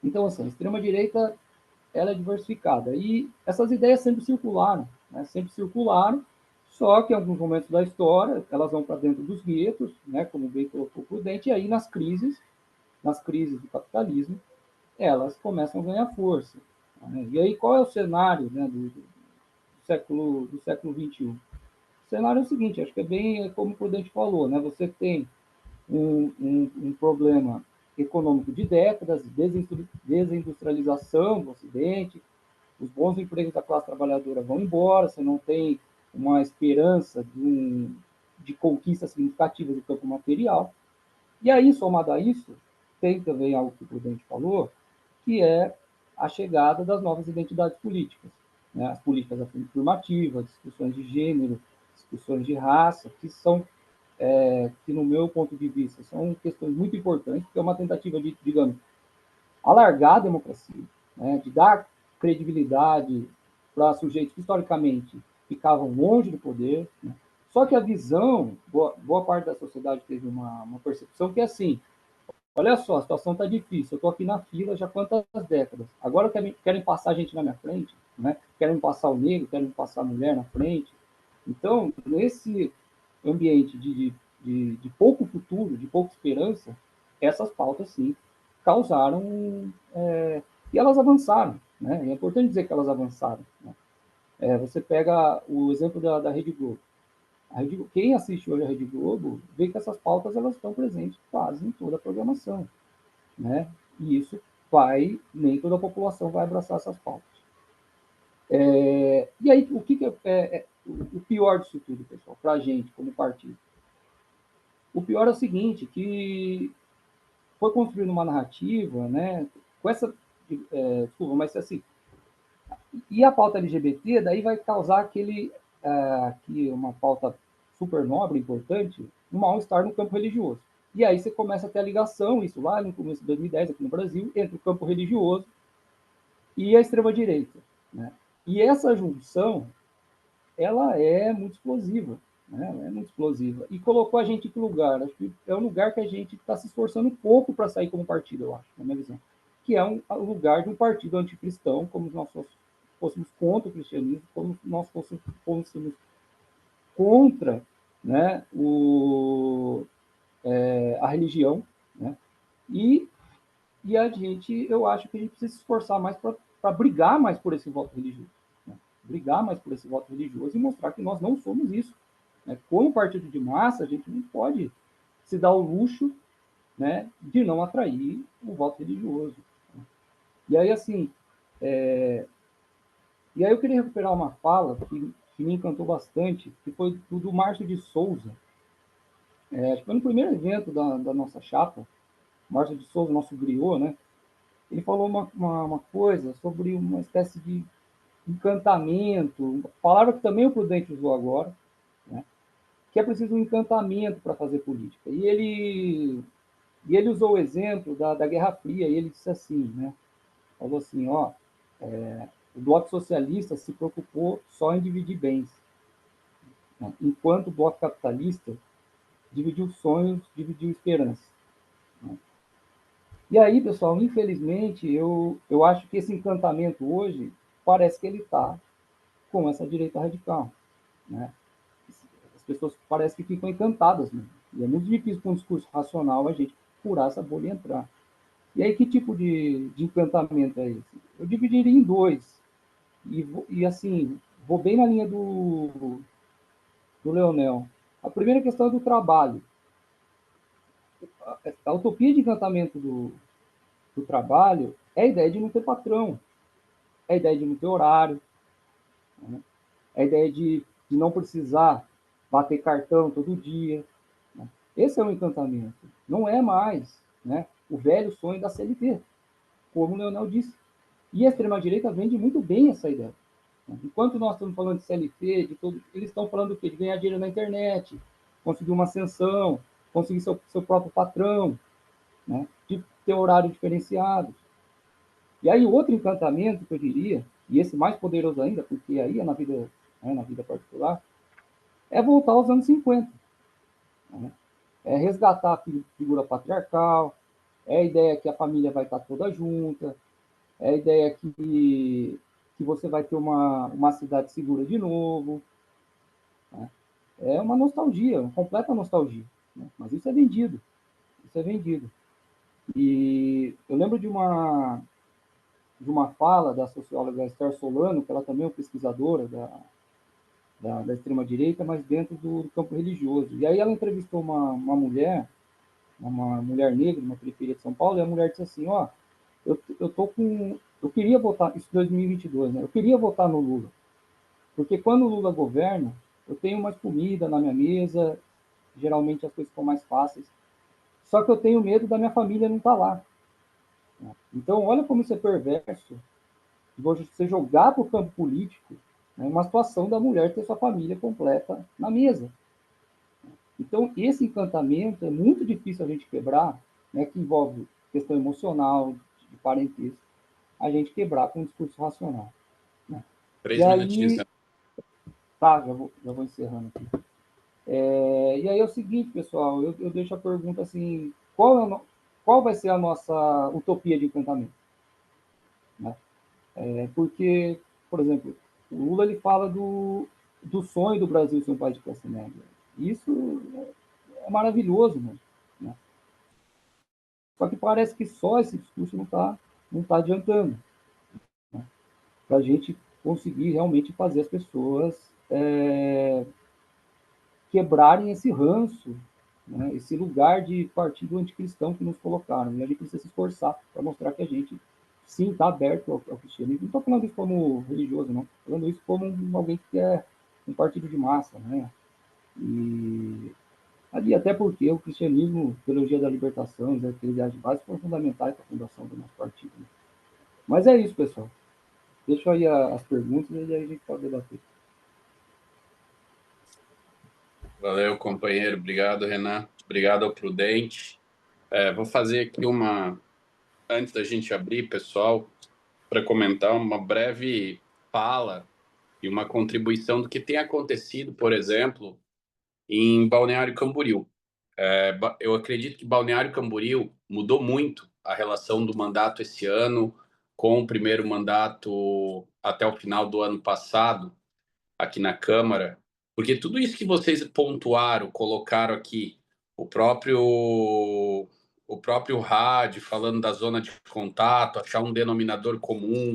Então, assim, a extrema-direita ela é diversificada. E essas ideias sempre circularam, né? Sempre circularam, só que em alguns momentos da história elas vão para dentro dos guetos, né? Como bem colocou o Prudente, e aí nas crises do capitalismo, elas começam a ganhar força. Né? E aí qual é o cenário, né, do século XXI? O cenário é o seguinte, acho que é bem como o Prudente falou, né? Você tem um problema econômico de décadas, desindustrialização do Ocidente, os bons empregos da classe trabalhadora vão embora, você não tem uma esperança de conquistas significativas do campo material. E aí, somado a isso, tem também algo que o Prudente falou, que é a chegada das novas identidades políticas, né? As políticas afirmativas, discussões de gênero, discussões de raça, que no meu ponto de vista são questões muito importantes, porque é uma tentativa de, digamos, alargar a democracia, né? De dar credibilidade para sujeitos que historicamente ficavam longe do poder, né? Só que a visão, boa parte da sociedade teve uma percepção que é assim, olha só, a situação está difícil, eu estou aqui na fila já há quantas décadas. Agora querem passar a gente na minha frente, né? Querem passar o negro, querem passar a mulher na frente. Então, nesse ambiente de pouco futuro, de pouca esperança, essas pautas, sim, causaram... e elas avançaram, né? É importante dizer que elas avançaram. Né? Você pega o exemplo da Rede Globo. Quem assiste hoje a Rede Globo vê que essas pautas elas estão presentes quase em toda a programação, né? E isso nem toda a população vai abraçar essas pautas. E aí, o que é o pior disso tudo, pessoal, para a gente, como partido? O pior é o seguinte, que foi construída uma narrativa, né, com essa... desculpa, mas assim... E a pauta LGBT, daí vai causar aqui uma pauta super nobre, importante, um mal-estar no campo religioso. E aí você começa a ter a ligação, isso lá no começo de 2010, aqui no Brasil, entre o campo religioso e a extrema-direita. Né? E essa junção, ela é muito explosiva. Né? Ela é muito explosiva. E colocou a gente em que lugar? Acho que é um lugar que a gente está se esforçando um pouco para sair como partido, eu acho, na minha visão. Que é um lugar de um partido anticristão, como nós fôssemos contra o cristianismo, como nós fôssemos contra, né, a religião, né? E eu acho que a gente precisa se esforçar mais para brigar mais por esse voto religioso, né? Brigar mais por esse voto religioso e mostrar que nós não somos isso. Né? Como partido de massa, a gente não pode se dar o luxo, né, de não atrair o voto religioso. Né? E aí, assim, e aí eu queria recuperar uma fala que me encantou bastante, que foi do Márcio de Souza. Acho que foi no primeiro evento da nossa chapa, Márcio de Souza, nosso griot, né? Ele falou uma coisa sobre uma espécie de encantamento, palavra que também o Prudente usou agora, né? Que é preciso um encantamento para fazer política. E ele usou o exemplo da Guerra Fria, e ele disse assim, né? Falou assim, ó, o Bloco Socialista se preocupou só em dividir bens, né? Enquanto o Bloco Capitalista dividiu sonhos, dividiu esperança. Né? E aí, pessoal, infelizmente, eu acho que esse encantamento hoje parece que ele está com essa direita radical. Né? As pessoas parecem que ficam encantadas mesmo. E é muito difícil com um discurso racional a gente furar essa bolha e entrar. E aí, que tipo de encantamento é esse? Eu dividiria em dois. E assim, vou bem na linha do Leonel. A primeira questão é do trabalho. A utopia de encantamento do trabalho é a ideia de não ter patrão, é a ideia de não ter horário, né? É a ideia de não precisar bater cartão todo dia. Né? Esse é o encantamento. Não é mais, né, o velho sonho da CLT, como o Leonel disse. E a extrema-direita vende muito bem essa ideia. Enquanto nós estamos falando de CLT, eles estão falando do quê? De ganhar dinheiro na internet, conseguir uma ascensão, conseguir seu próprio patrão, né? De ter horário diferenciado. E aí, outro encantamento que eu diria, e esse mais poderoso ainda, porque aí é na vida particular, é voltar aos anos 50. Né? É resgatar a figura patriarcal, é a ideia que a família vai estar toda junta, é a ideia que você vai ter uma cidade segura de novo. Né? É uma nostalgia, uma completa nostalgia. Né? Mas isso é vendido. Isso é vendido. E eu lembro de uma fala da socióloga Esther Solano, que ela também é uma pesquisadora da extrema-direita, mas dentro do campo religioso. E aí ela entrevistou uma mulher negra, numa periferia de São Paulo, e a mulher disse assim, ó, eu queria votar, isso em 2022, né? Eu queria votar no Lula, porque quando o Lula governa, eu tenho mais comida na minha mesa, geralmente as coisas ficam mais fáceis, só que eu tenho medo da minha família não estar lá. Então, olha como isso é perverso, de você jogar para o campo político, né, uma situação da mulher ter sua família completa na mesa. Então, esse encantamento é muito difícil a gente quebrar, né, que envolve questão emocional, de parentesco, a gente quebrar com um discurso racional. Né? 3 minutinhos. Tá, já vou encerrando aqui. E aí é o seguinte, pessoal, eu deixo a pergunta assim, qual qual vai ser a nossa utopia de encantamento? Né? Porque, por exemplo, o Lula ele fala do sonho do Brasil ser um país de classe média. Isso é maravilhoso, né? Só que parece que só esse discurso não tá adiantando, né? Para a gente conseguir realmente fazer as pessoas quebrarem esse ranço, né? Esse lugar de partido anticristão que nos colocaram. E a gente precisa se esforçar para mostrar que a gente, sim, está aberto ao cristianismo. Não estou falando isso como religioso, não. Estou falando isso como alguém que quer um partido de massa, né? E ali, até porque o cristianismo, teologia da libertação e as atividades básicas foram fundamentais para a fundação do nosso partido. Né? Mas é isso, pessoal. Deixa aí as perguntas e aí a gente pode debater. Valeu, companheiro. Obrigado, Renan. Obrigado ao Prudente. Vou fazer aqui antes da gente abrir, pessoal, para comentar uma breve fala e uma contribuição do que tem acontecido, por exemplo, em Balneário Camboriú. Eu acredito que Balneário Camboriú mudou muito a relação do mandato esse ano com o primeiro mandato até o final do ano passado, aqui na Câmara, porque tudo isso que vocês pontuaram, colocaram aqui, o próprio rádio falando da zona de contato, achar um denominador comum,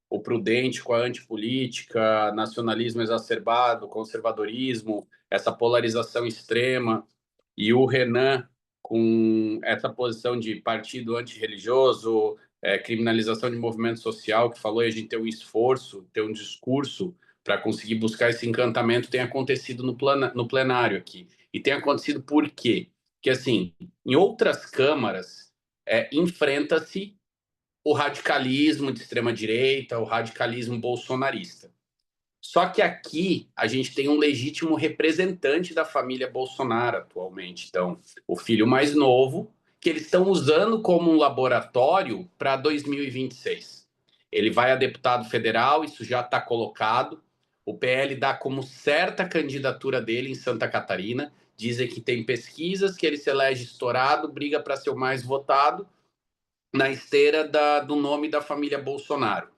o Prudente com a antipolítica, nacionalismo exacerbado, conservadorismo, essa polarização extrema, e o Renan com essa posição de partido antirreligioso, criminalização de movimento social, que falou, e a gente ter um esforço, ter um discurso para conseguir buscar esse encantamento, tem acontecido no plenário aqui. E tem acontecido por quê? Porque, assim, em outras câmaras, enfrenta-se o radicalismo de extrema-direita, o radicalismo bolsonarista. Só que aqui a gente tem um legítimo representante da família Bolsonaro atualmente. Então, o filho mais novo, que eles estão usando como um laboratório para 2026. Ele vai a deputado federal, isso já está colocado. O PL dá como certa a candidatura dele em Santa Catarina. Dizem que tem pesquisas que ele se elege estourado, briga para ser o mais votado na esteira do nome da família Bolsonaro.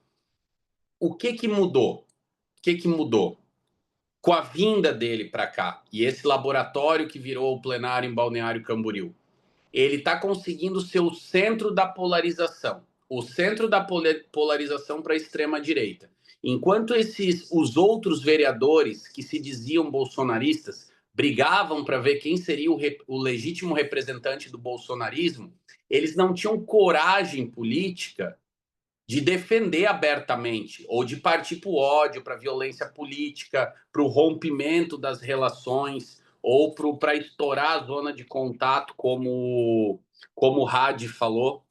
O que mudou? O que mudou? Com a vinda dele para cá, e esse laboratório que virou o plenário em Balneário Camboriú, ele está conseguindo ser o centro da polarização, o centro da polarização para a extrema-direita. Enquanto os outros vereadores que se diziam bolsonaristas brigavam para ver quem seria o legítimo representante do bolsonarismo, eles não tinham coragem política de defender abertamente ou de partir para o ódio, para a violência política, para o rompimento das relações ou para estourar a zona de contato, como o Hadi falou.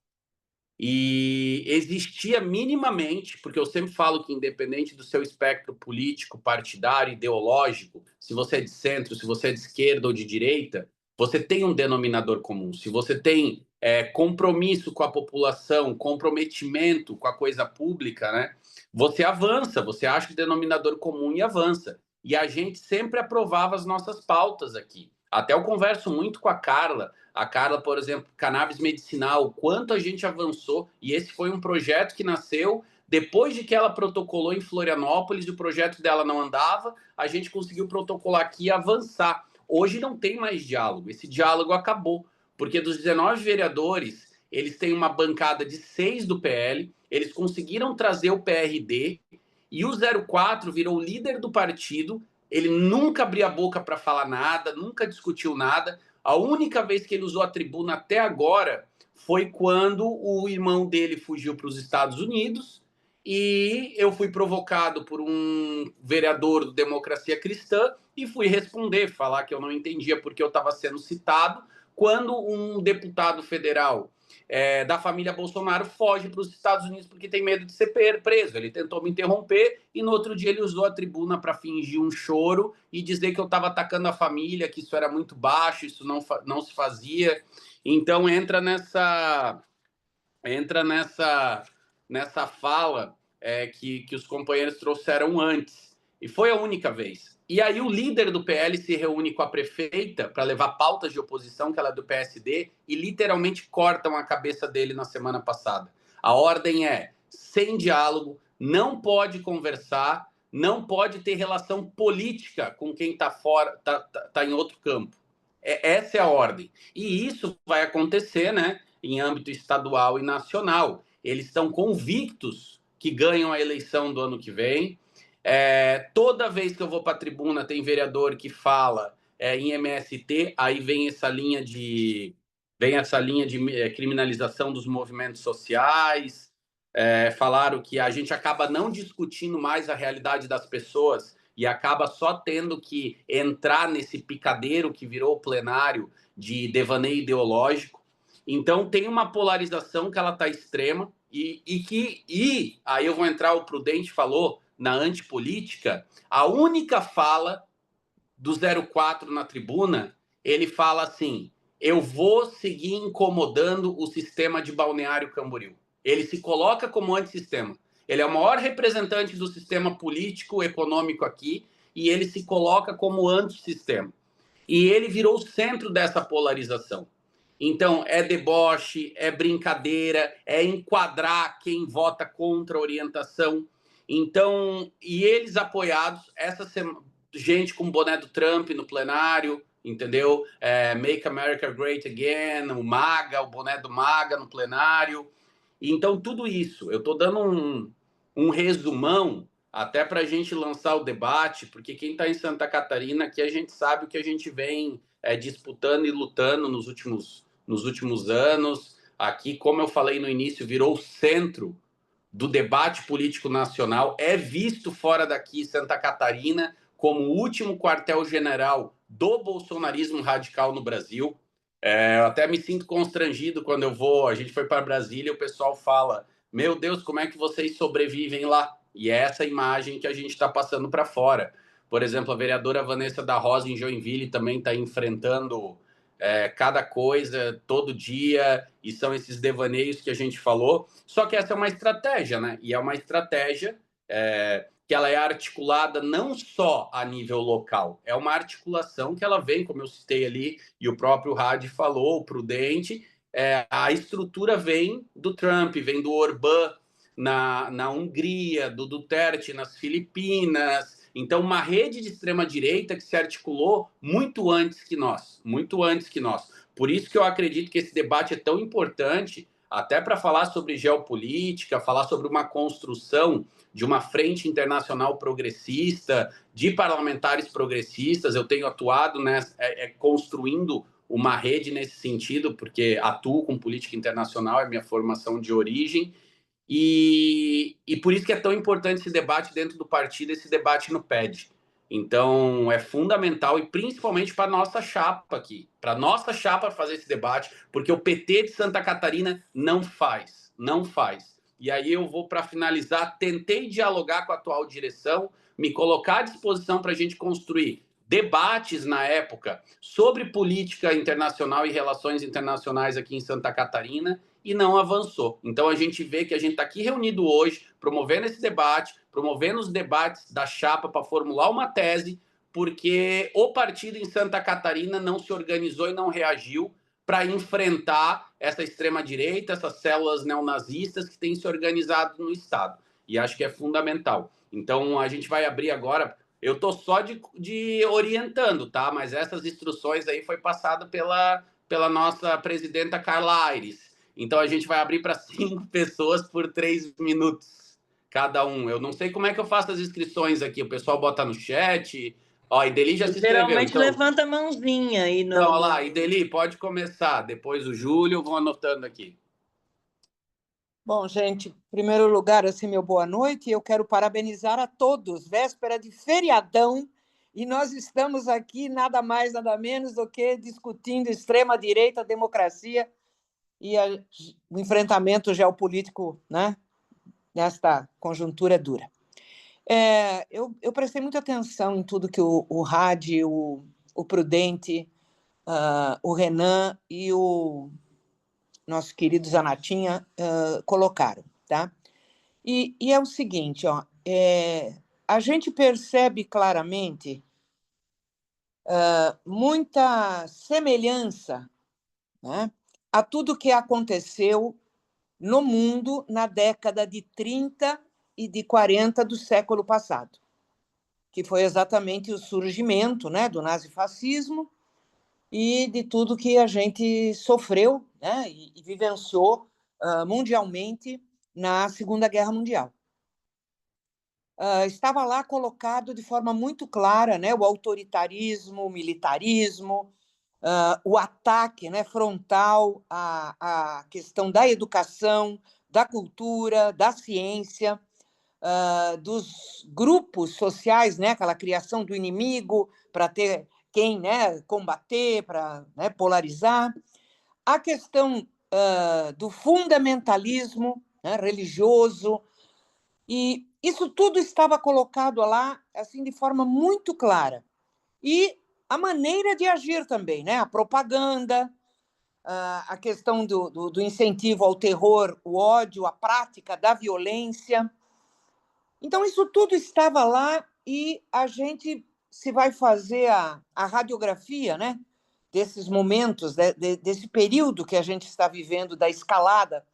E existia minimamente, porque eu sempre falo que independente do seu espectro político, partidário, ideológico, se você é de centro, se você é de esquerda ou de direita, você tem um denominador comum. Se você tem compromisso com a população, comprometimento com a coisa pública, né, você avança, você acha o denominador comum e avança. E a gente sempre aprovava as nossas pautas aqui. Até eu converso muito com a Carla, por exemplo, cannabis medicinal, o quanto a gente avançou, e esse foi um projeto que nasceu depois de que ela protocolou em Florianópolis, o projeto dela não andava, a gente conseguiu protocolar aqui e avançar. Hoje não tem mais diálogo, esse diálogo acabou, porque dos 19 vereadores, eles têm uma bancada de 6 do PL, eles conseguiram trazer o PRD, e o 04 virou o líder do partido, ele nunca abriu a boca para falar nada, nunca discutiu nada. A única vez que ele usou a tribuna até agora foi quando o irmão dele fugiu para os Estados Unidos e eu fui provocado por um vereador do Democracia Cristã e fui responder, falar que eu não entendia porque eu estava sendo citado, quando um deputado federal da família Bolsonaro foge para os Estados Unidos porque tem medo de ser preso. Ele tentou me interromper e no outro dia ele usou a tribuna para fingir um choro e dizer que eu estava atacando a família, que isso era muito baixo, isso não se fazia. Então entra nessa fala que os companheiros trouxeram antes. E foi a única vez. E aí o líder do PL se reúne com a prefeita para levar pautas de oposição, que ela é do PSD, e literalmente cortam a cabeça dele na semana passada. A ordem é sem diálogo, não pode conversar, não pode ter relação política com quem está fora, tá em outro campo. Essa é a ordem. E isso vai acontecer, né, em âmbito estadual e nacional. Eles estão convictos que ganham a eleição do ano que vem. Toda vez que eu vou para a tribuna, tem vereador que fala em MST, aí vem essa linha de criminalização dos movimentos sociais. Falaram que a gente acaba não discutindo mais a realidade das pessoas e acaba só tendo que entrar nesse picadeiro que virou o plenário de devaneio ideológico. Então tem uma polarização que ela está extrema e aí eu vou entrar, o Prudente falou na antipolítica, a única fala do 04 na tribuna, ele fala assim: eu vou seguir incomodando o sistema de Balneário Camboriú. Ele se coloca como antissistema. Ele é o maior representante do sistema político, econômico aqui, e ele se coloca como antissistema. E ele virou o centro dessa polarização. Então, é deboche, é brincadeira, é enquadrar quem vota contra a orientação. Então, e eles apoiados, gente com boné do Trump no plenário, entendeu? Make America Great Again, o MAGA, o boné do MAGA no plenário. Então, tudo isso, eu estou dando um resumão até para a gente lançar o debate, porque quem está em Santa Catarina aqui, a gente sabe o que a gente vem disputando e lutando nos últimos anos. Aqui, como eu falei no início, virou o centro do debate político nacional, é visto fora daqui, Santa Catarina, como o último quartel-general do bolsonarismo radical no Brasil. Eu até me sinto constrangido quando a gente foi para Brasília e o pessoal fala: meu Deus, como é que vocês sobrevivem lá? E é essa imagem que a gente está passando para fora. Por exemplo, a vereadora Vanessa da Rosa, em Joinville, também está enfrentando cada coisa, todo dia, e são esses devaneios que a gente falou. Só que essa é uma estratégia, né? E é uma estratégia que ela é articulada não só a nível local, é uma articulação que ela vem, como eu citei ali, e o próprio Hadi falou, o Prudente, a estrutura vem do Trump, vem do Orbán na Hungria, do Duterte nas Filipinas. Então, uma rede de extrema-direita que se articulou muito antes que nós, muito antes que nós. Por isso que eu acredito que esse debate é tão importante, até para falar sobre geopolítica, falar sobre uma construção de uma frente internacional progressista, de parlamentares progressistas. Eu tenho atuado construindo uma rede nesse sentido, porque atuo com política internacional, é minha formação de origem. E por isso que é tão importante esse debate dentro do partido, esse debate no PED. Então, é fundamental, e principalmente para a nossa chapa aqui, para a nossa chapa fazer esse debate, porque o PT de Santa Catarina não faz. E aí eu vou, para finalizar, tentei dialogar com a atual direção, me colocar à disposição para a gente construir debates na época sobre política internacional e relações internacionais aqui em Santa Catarina, e não avançou. Então a gente vê que a gente está aqui reunido hoje, promovendo esse debate, promovendo os debates da chapa para formular uma tese, porque o partido em Santa Catarina não se organizou e não reagiu para enfrentar essa extrema-direita, essas células neonazistas que têm se organizado no Estado. E acho que é fundamental. Então a gente vai abrir agora. Eu estou só de orientando, tá? Mas essas instruções aí foi passada pela nossa presidenta Carla Aires. Então, a gente vai abrir para 5 pessoas por 3 minutos cada um. Eu não sei como é que eu faço as inscrições aqui. O pessoal bota no chat. Ó, a Ideli já se inscreveu. Geralmente então, levanta a mãozinha aí. Então, olha lá, Ideli, pode começar. Depois o Júlio, vão anotando aqui. Bom, gente, em primeiro lugar, assim, meu boa noite. Eu quero parabenizar a todos. Véspera de feriadão. E nós estamos aqui nada mais, nada menos do que discutindo extrema-direita, democracia e o enfrentamento geopolítico, né, nesta conjuntura dura. Eu prestei muita atenção em tudo que o Hadi, o Prudente, o Renan e o nosso querido Zanatinha colocaram. Tá? E é o seguinte, ó, a gente percebe claramente muita semelhança, né, a tudo que aconteceu no mundo na década de 30 e de 40 do século passado, que foi exatamente o surgimento, né, do nazifascismo e de tudo que a gente sofreu, né, e vivenciou mundialmente na Segunda Guerra Mundial. Estava lá colocado de forma muito clara, né, o autoritarismo, o militarismo, o ataque, né, frontal à questão da educação, da cultura, da ciência, dos grupos sociais, né, aquela criação do inimigo para ter quem, né, combater, para, né, polarizar. A questão do fundamentalismo, né, religioso, e isso tudo estava colocado lá assim de forma muito clara. E a maneira de agir também, né? A propaganda, a questão do incentivo ao terror, o ódio, a prática da violência. Então, isso tudo estava lá e a gente, se vai fazer a radiografia, né, desses momentos, desse período que a gente está vivendo, da escalada,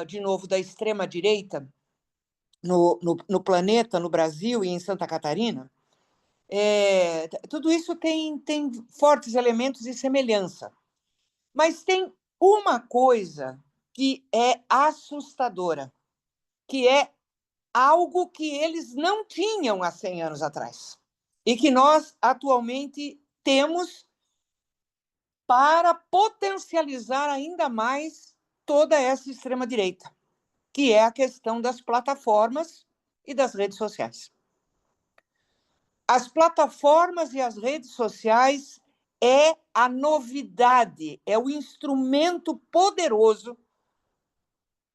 de novo, da extrema-direita no planeta, no Brasil e em Santa Catarina, tudo isso tem fortes elementos de semelhança. Mas tem uma coisa que é assustadora, que é algo que eles não tinham há 100 anos atrás e que nós atualmente temos para potencializar ainda mais toda essa extrema-direita, que é a questão das plataformas e das redes sociais. As plataformas e as redes sociais é a novidade, é o instrumento poderoso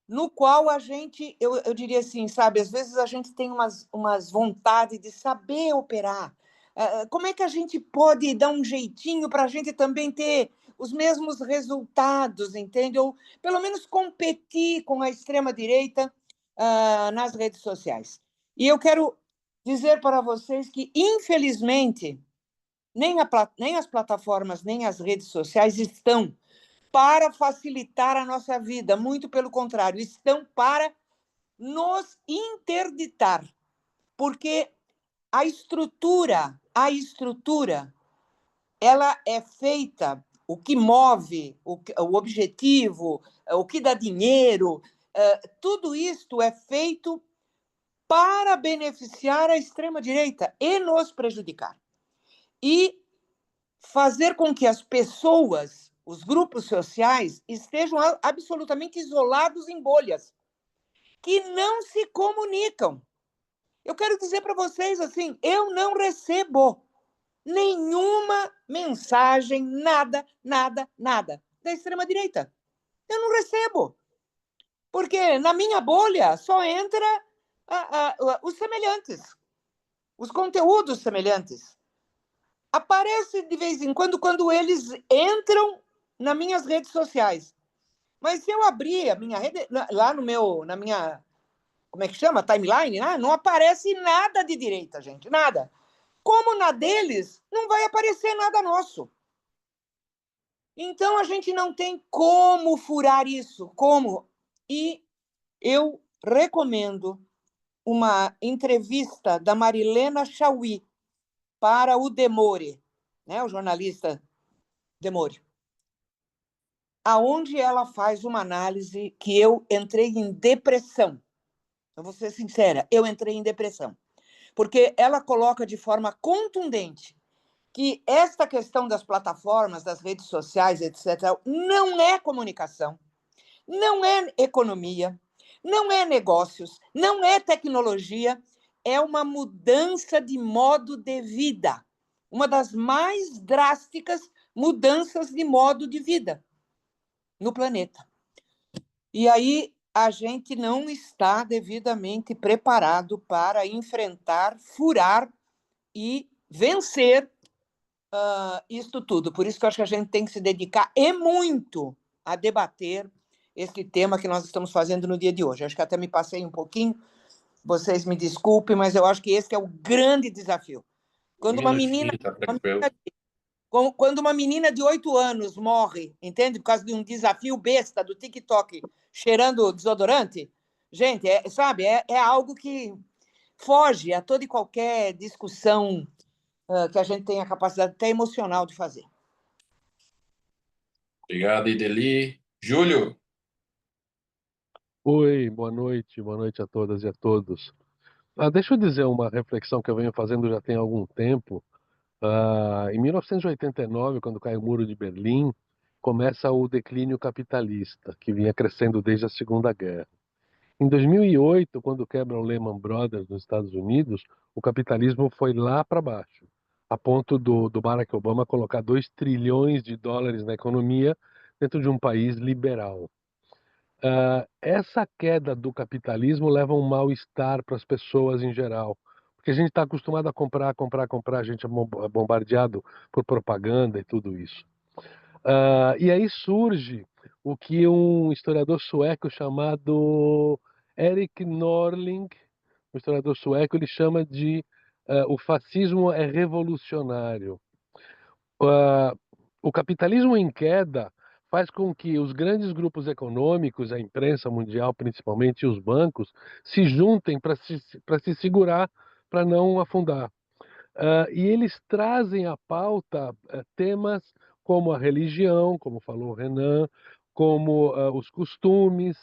no qual a gente, eu diria assim, sabe, às vezes a gente tem umas vontades de saber operar. Como é que a gente pode dar um jeitinho para a gente também ter os mesmos resultados, entende? Ou pelo menos competir com a extrema-direita nas redes sociais. E eu quero dizer para vocês que, infelizmente, nem as plataformas, nem as redes sociais estão para facilitar a nossa vida, muito pelo contrário, estão para nos interditar, porque a estrutura, ela é feita, o que move, o objetivo, o que dá dinheiro, tudo isto é feito para beneficiar a extrema-direita e nos prejudicar. E fazer com que as pessoas, os grupos sociais, estejam absolutamente isolados em bolhas, que não se comunicam. Eu quero dizer para vocês assim, eu não recebo nenhuma mensagem, nada da extrema-direita. Eu não recebo. Porque na minha bolha só entra os semelhantes, os conteúdos semelhantes. Aparece de vez em quando eles entram nas minhas redes sociais. Mas se eu abrir a minha rede, lá na minha, como é que chama? Timeline, né? Não aparece nada de direita, gente, nada. Como na deles, não vai aparecer nada nosso. Então, a gente não tem como furar isso. Como? E eu recomendo uma entrevista da Marilena Chauí para o Demore, né, o jornalista Demore, aonde ela faz uma análise que eu entrei em depressão. Eu vou ser sincera, eu entrei em depressão. Porque ela coloca de forma contundente que esta questão das plataformas, das redes sociais, etc., não é comunicação, não é economia, não é negócios, não é tecnologia, é uma mudança de modo de vida. Uma das mais drásticas mudanças de modo de vida no planeta. E aí a gente não está devidamente preparado para enfrentar, furar e vencer isto tudo. Por isso que eu acho que a gente tem que se dedicar e muito a debater esse tema que nós estamos fazendo no dia de hoje. Acho que até me passei um pouquinho, Vocês me desculpem, mas eu acho que esse é o grande desafio. Quando uma menina, Tá tranquilo. quando uma menina de 8 anos morre, entende? Por causa de um desafio besta do TikTok cheirando desodorante, gente, sabe, é algo que foge a toda e qualquer discussão que a gente tem a capacidade até emocional de fazer. Obrigado, Ideli. Júlio? Oi, boa noite a todas e a todos. Deixa eu dizer uma reflexão que eu venho fazendo já tem algum tempo. Em 1989, quando cai o Muro de Berlim, começa o declínio capitalista, que vinha crescendo desde a Segunda Guerra. Em 2008, quando quebra o Lehman Brothers nos Estados Unidos, o capitalismo foi lá para baixo, a ponto do Barack Obama colocar 2 trilhões de dólares na economia dentro de um país liberal. Essa queda do capitalismo leva um mal-estar para as pessoas em geral, porque a gente está acostumado a comprar, a gente é bombardeado por propaganda e tudo isso. E aí surge o que um historiador sueco chamado Erik Norling, um historiador sueco, ele chama de o fascismo é revolucionário. Ah, o capitalismo em queda faz com que os grandes grupos econômicos, a imprensa mundial principalmente, e os bancos, se juntem para se segurar, para não afundar. E eles trazem à pauta temas como a religião, como falou o Renan, como os costumes,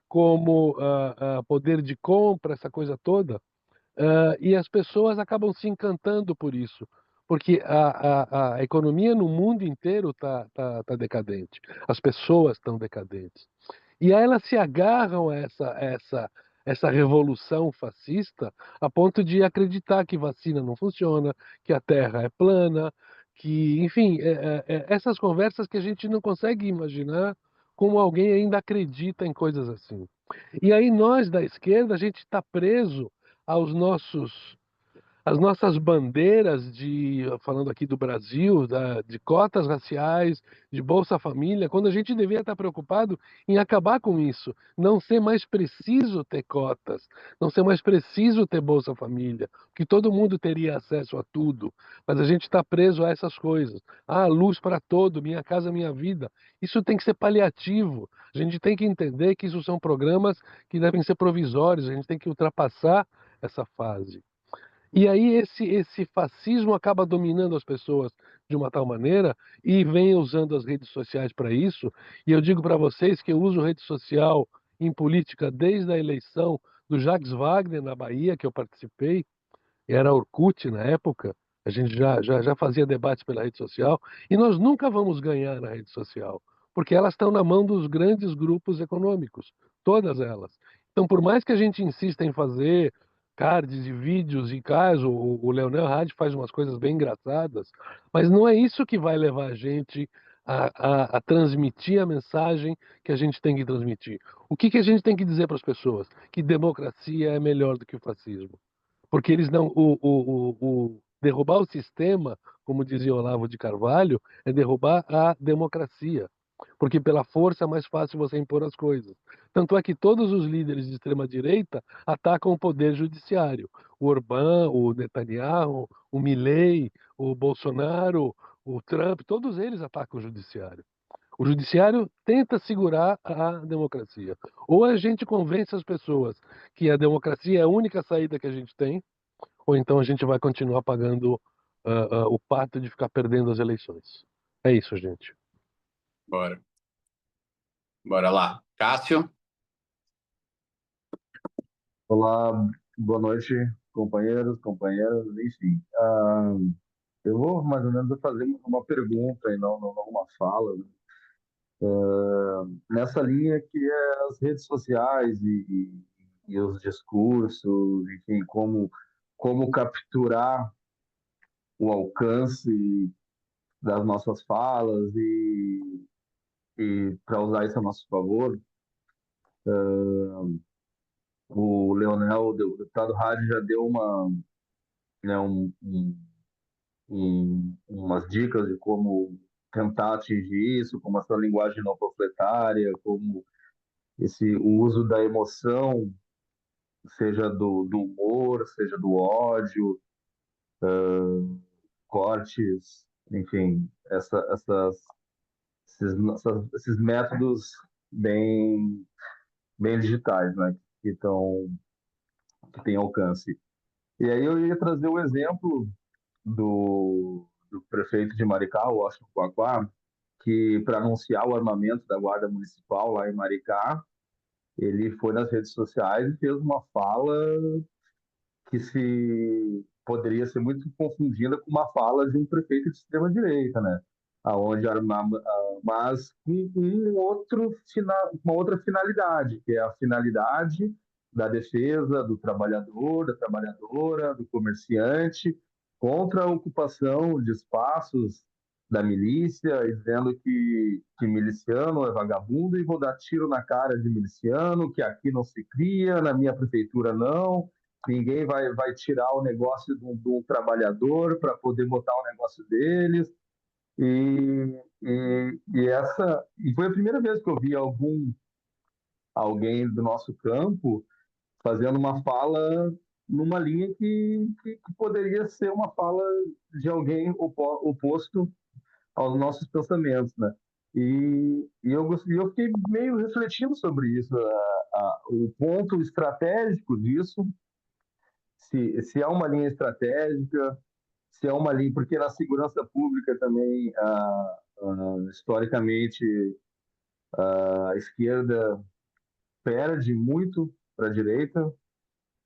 como poder de compra, essa coisa toda. E as pessoas acabam se encantando por isso, porque a economia no mundo inteiro tá decadente, as pessoas estão decadentes. E aí elas se agarram a essa revolução fascista a ponto de acreditar que vacina não funciona, que a Terra é plana, que, enfim, essas conversas que a gente não consegue imaginar como alguém ainda acredita em coisas assim. E aí nós da esquerda, a gente está preso aos nossos as nossas bandeiras falando aqui do Brasil, de cotas raciais, de Bolsa Família, quando a gente devia estar preocupado em acabar com isso, não ser mais preciso ter cotas, não ser mais preciso ter Bolsa Família, que todo mundo teria acesso a tudo, mas a gente está preso a essas coisas. Luz para todo, Minha Casa Minha Vida. Isso tem que ser paliativo. A gente tem que entender que isso são programas que devem ser provisórios, a gente tem que ultrapassar essa fase. E aí esse fascismo acaba dominando as pessoas de uma tal maneira e vem usando as redes sociais para isso. E eu digo para vocês que eu uso rede social em política desde a eleição do Jacques Wagner na Bahia, que eu participei, era Orkut na época, a gente já fazia debates pela rede social, e nós nunca vamos ganhar na rede social, porque elas estão na mão dos grandes grupos econômicos, todas elas. Então, por mais que a gente insista em fazer cards e vídeos, e caso o Leonel Hadi faz umas coisas bem engraçadas, mas não é isso que vai levar a gente a transmitir a mensagem que a gente tem que transmitir. O que a gente tem que dizer para as pessoas? Que democracia é melhor do que o fascismo. Porque eles não. Derrubar o sistema, como dizia Olavo de Carvalho, é derrubar a democracia. Porque pela força é mais fácil você impor as coisas. Tanto é que todos os líderes de extrema-direita atacam o poder judiciário. O Orbán, o Netanyahu, o Milei, o Bolsonaro, o Trump, todos eles atacam o judiciário. O judiciário tenta segurar a democracia. Ou a gente convence as pessoas que a democracia é a única saída que a gente tem, ou então a gente vai continuar pagando o pato de ficar perdendo as eleições. É isso, gente. Bora. Bora lá. Cássio? Olá, boa noite, companheiros, companheiras, enfim. Eu vou mais ou menos fazer uma pergunta e não uma fala, né? Nessa linha que é as redes sociais e os discursos, enfim, como capturar o alcance das nossas falas e para usar isso a nosso favor. O Leonel, o deputado Hadi, já deu né, umas dicas de como tentar atingir isso, como essa linguagem não panfletária, como o uso da emoção seja do humor, seja do ódio, cortes, enfim, esses métodos bem, bem digitais, né, que têm alcance. E aí eu ia trazer o exemplo do prefeito de Maricá, o Washington Quaquá, que para anunciar o armamento da Guarda Municipal lá em Maricá, ele foi nas redes sociais e fez uma fala que se poderia ser muito confundida com uma fala de um prefeito de extrema direita, né? Aonde mas com uma outra finalidade, que é a finalidade da defesa do trabalhador, da trabalhadora, do comerciante, contra a ocupação de espaços da milícia, e dizendo que miliciano é vagabundo e vou dar tiro na cara de miliciano, que aqui não se cria, na minha prefeitura não, ninguém vai tirar o negócio do trabalhador para poder botar o negócio deles. E foi a primeira vez que eu vi alguém do nosso campo fazendo uma fala numa linha que poderia ser uma fala de alguém oposto aos nossos pensamentos, né? Eu fiquei meio refletindo sobre isso, o ponto estratégico disso, se é uma linha estratégica, se é uma linha, porque na segurança pública também, historicamente, a esquerda perde muito para a direita,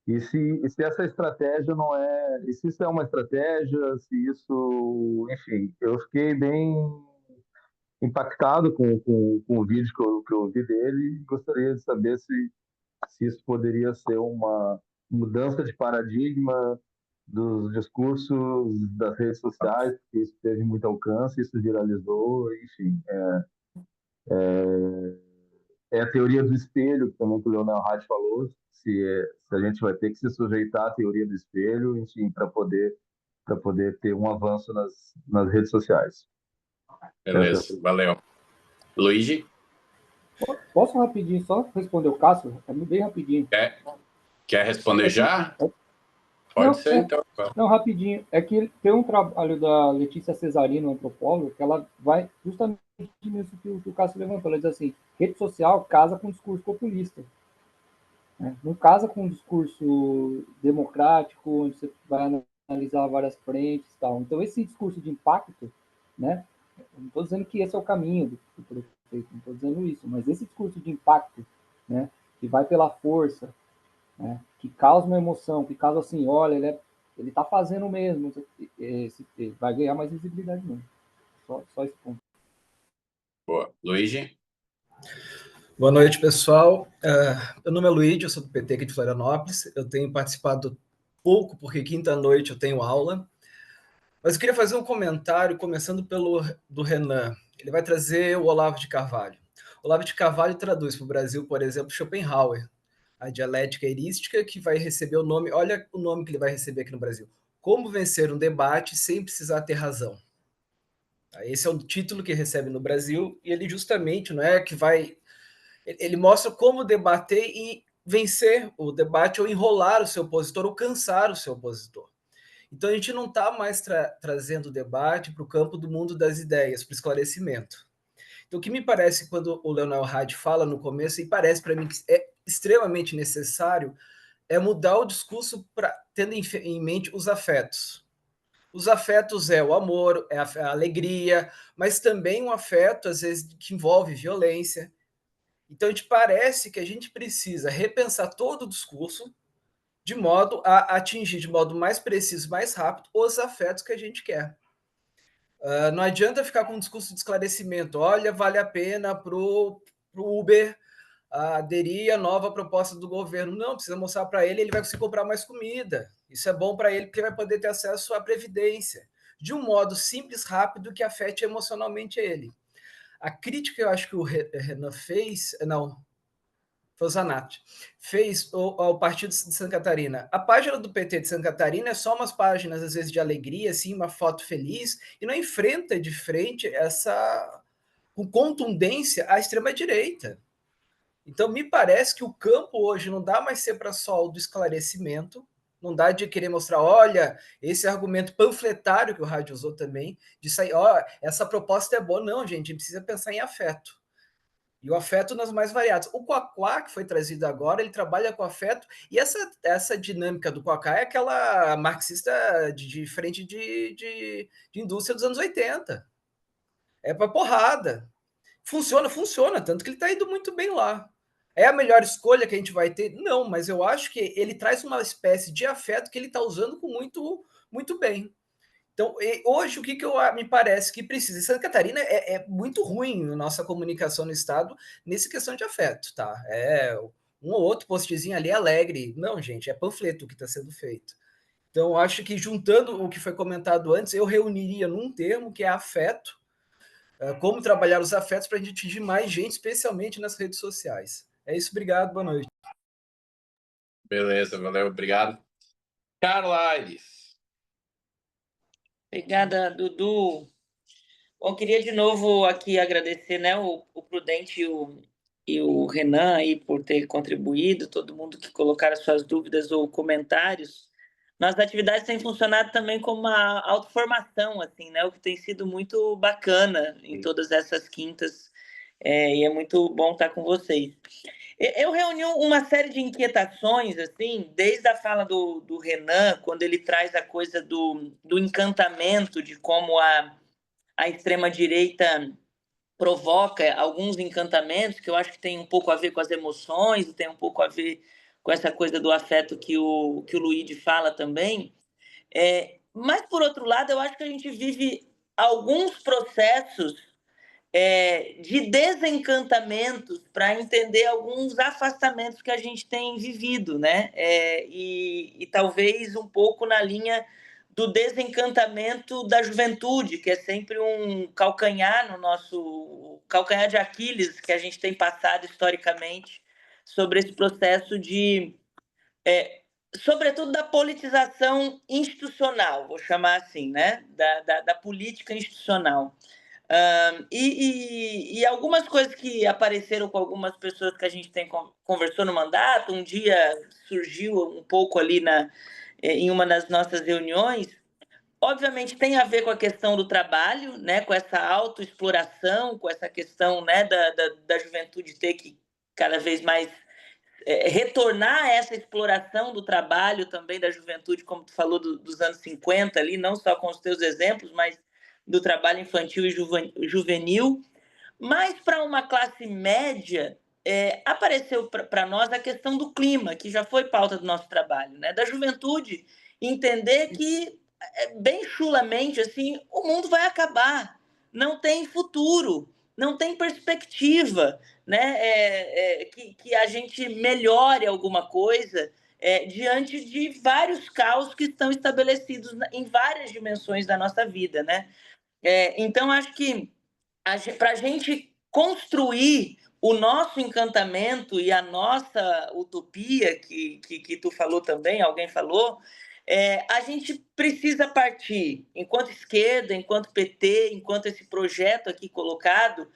e se essa estratégia não é, e se isso é uma estratégia, se isso, enfim, eu fiquei bem impactado com o vídeo que eu vi dele e gostaria de saber se isso poderia ser uma mudança de paradigma dos discursos das redes sociais, que isso teve muito alcance, isso viralizou, enfim. É a teoria do espelho, que também que o Leonel Hadi falou, se a gente vai ter que se sujeitar à teoria do espelho, enfim, para poder ter um avanço nas redes sociais. Beleza, valeu. Luigi? Posso rapidinho só responder o Cássio? É bem rapidinho. Quer responder já? Pode ser, então. Não, rapidinho. É que tem um trabalho da Letícia Cesarino, antropóloga, que ela vai justamente nisso que o Cássio levantou. Ela diz assim, rede social casa com discurso populista. Né? Não casa com um discurso democrático, onde você vai analisar várias frentes e tal. Então, esse discurso de impacto, né? Eu não estou dizendo que esse é o caminho do prefeito, não estou dizendo isso, mas esse discurso de impacto, né? Que vai pela força, né, que causa uma emoção, que causa assim, olha, ele está fazendo mesmo, vai ganhar mais visibilidade mesmo. Só esse ponto. Boa. Luigi? Boa noite, pessoal. Meu nome é Luigi, eu sou do PT aqui de Florianópolis. Eu tenho participado pouco, porque quinta-noite eu tenho aula. Mas eu queria fazer um comentário, começando do Renan. Ele vai trazer o Olavo de Carvalho. O Olavo de Carvalho traduz para o Brasil, por exemplo, Schopenhauer, a dialética erística, que vai receber o nome, olha o nome que ele vai receber aqui no Brasil, Como Vencer um Debate Sem Precisar Ter Razão. Esse é o título que recebe no Brasil, e ele justamente não é que vai... Ele mostra como debater e vencer o debate, ou enrolar o seu opositor, ou cansar o seu opositor. Então a gente não está mais trazendo o debate para o campo do mundo das ideias, para o esclarecimento. Então o que me parece quando o Leonel Hadi fala no começo, e parece para mim que é extremamente necessário, é mudar o discurso tendo em mente os afetos. Os afetos é o amor, é a alegria, mas também um afeto, às vezes, que envolve violência. Então, a gente parece que a gente precisa repensar todo o discurso de modo a atingir de modo mais preciso, mais rápido, os afetos que a gente quer. Não adianta ficar com um discurso de esclarecimento. Olha, vale a pena para o Uber aderir à nova proposta do governo. Não, precisa mostrar para ele vai conseguir comprar mais comida. Isso é bom para ele, porque ele vai poder ter acesso à previdência, de um modo simples, rápido, que afete emocionalmente ele. A crítica que eu acho que o Renan fez... Não, foi o Zanatti, fez ao Partido de Santa Catarina. A página do PT de Santa Catarina é só umas páginas, às vezes, de alegria, assim, uma foto feliz, e não enfrenta de frente com contundência a extrema-direita. Então, me parece que o campo hoje não dá mais ser para só o do esclarecimento, não dá de querer mostrar, olha, esse argumento panfletário que o rádio usou também, de sair, ó, essa proposta é boa. Não, gente, a gente precisa pensar em afeto. E o afeto nas mais variadas. O Quaquá, que foi trazido agora, ele trabalha com afeto, e essa dinâmica do Quaquá é aquela marxista de frente de indústria dos anos 80. É para porrada. Funciona, tanto que ele está indo muito bem lá. É a melhor escolha que a gente vai ter? Não, mas eu acho que ele traz uma espécie de afeto que ele está usando com muito bem. Então, hoje, o que me parece que precisa? Em Santa Catarina é muito ruim a nossa comunicação no Estado nessa questão de afeto, tá? É um ou outro postzinho ali alegre. Não, gente, é panfleto o que está sendo feito. Então, acho que juntando o que foi comentado antes, eu reuniria num termo que é afeto, como trabalhar os afetos para a gente atingir mais gente, especialmente nas redes sociais. É isso, obrigado, boa noite. Beleza, valeu, obrigado. Carla Aires. Obrigada, Dudu. Bom, queria de novo aqui agradecer, né, o Prudente e o Renan aí por ter contribuído, todo mundo que colocaram suas dúvidas ou comentários. Nossas atividades têm funcionado também como uma autoformação, assim, né, o que tem sido muito bacana em todas essas quintas, e é muito bom estar com vocês. Eu reuni uma série de inquietações, assim, desde a fala do Renan, quando ele traz a coisa do encantamento, de como a extrema-direita provoca alguns encantamentos, que eu acho que tem um pouco a ver com as emoções, e tem um pouco a ver com essa coisa do afeto que o Luigi fala também. Mas, por outro lado, eu acho que a gente vive alguns processos de desencantamentos para entender alguns afastamentos que a gente tem vivido, né? E talvez um pouco na linha do desencantamento da juventude, que é sempre um calcanhar no nosso calcanhar de Aquiles que a gente tem passado historicamente sobre esse processo de sobretudo da politização institucional, vou chamar assim, né? Da política institucional. E algumas coisas que apareceram com algumas pessoas que a gente conversou no mandato, um dia surgiu um pouco ali em uma das nossas reuniões, obviamente tem a ver com a questão do trabalho, né, com essa autoexploração, com essa questão, né, da juventude ter que cada vez mais retornar a essa exploração do trabalho também da juventude, como tu falou dos anos 50 ali, não só com os teus exemplos, mas do trabalho infantil e juvenil. Mas para uma classe média, apareceu para nós a questão do clima, que já foi pauta do nosso trabalho, né? Da juventude entender que, bem chulamente, assim, o mundo vai acabar, não tem futuro, não tem perspectiva, né? Que a gente melhore alguma coisa diante de vários caos que estão estabelecidos em várias dimensões da nossa vida, né? Então, acho que para a gente construir o nosso encantamento e a nossa utopia, que tu falou também, alguém falou, a gente precisa partir, enquanto esquerda, enquanto PT, enquanto esse projeto aqui colocado,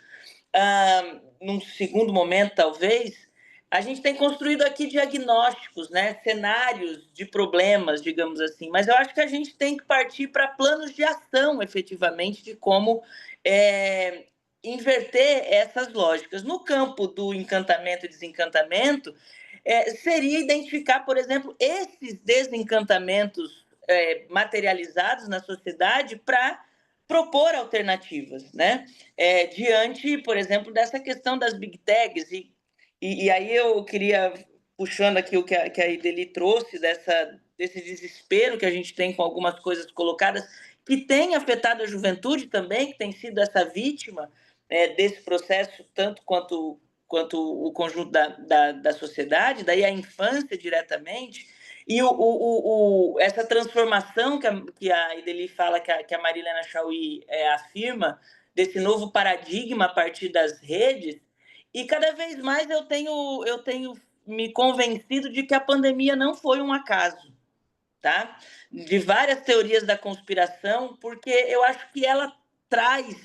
num segundo momento, talvez, a gente tem construído aqui diagnósticos, né? Cenários de problemas, digamos assim, mas eu acho que a gente tem que partir para planos de ação, efetivamente, de como inverter essas lógicas. No campo do encantamento e desencantamento, seria identificar, por exemplo, esses desencantamentos materializados na sociedade para propor alternativas, né? Diante, por exemplo, dessa questão das big techs. E aí eu queria, puxando aqui o que a Ideli trouxe, desse desespero que a gente tem com algumas coisas colocadas, que tem afetado a juventude também, que tem sido essa vítima desse processo, tanto quanto o conjunto da sociedade, daí a infância diretamente. E essa transformação que a Ideli fala, que a Marilena Chauí afirma, desse novo paradigma a partir das redes, e cada vez mais eu tenho me convencido de que a pandemia não foi um acaso, tá? De várias teorias da conspiração, porque eu acho que ela traz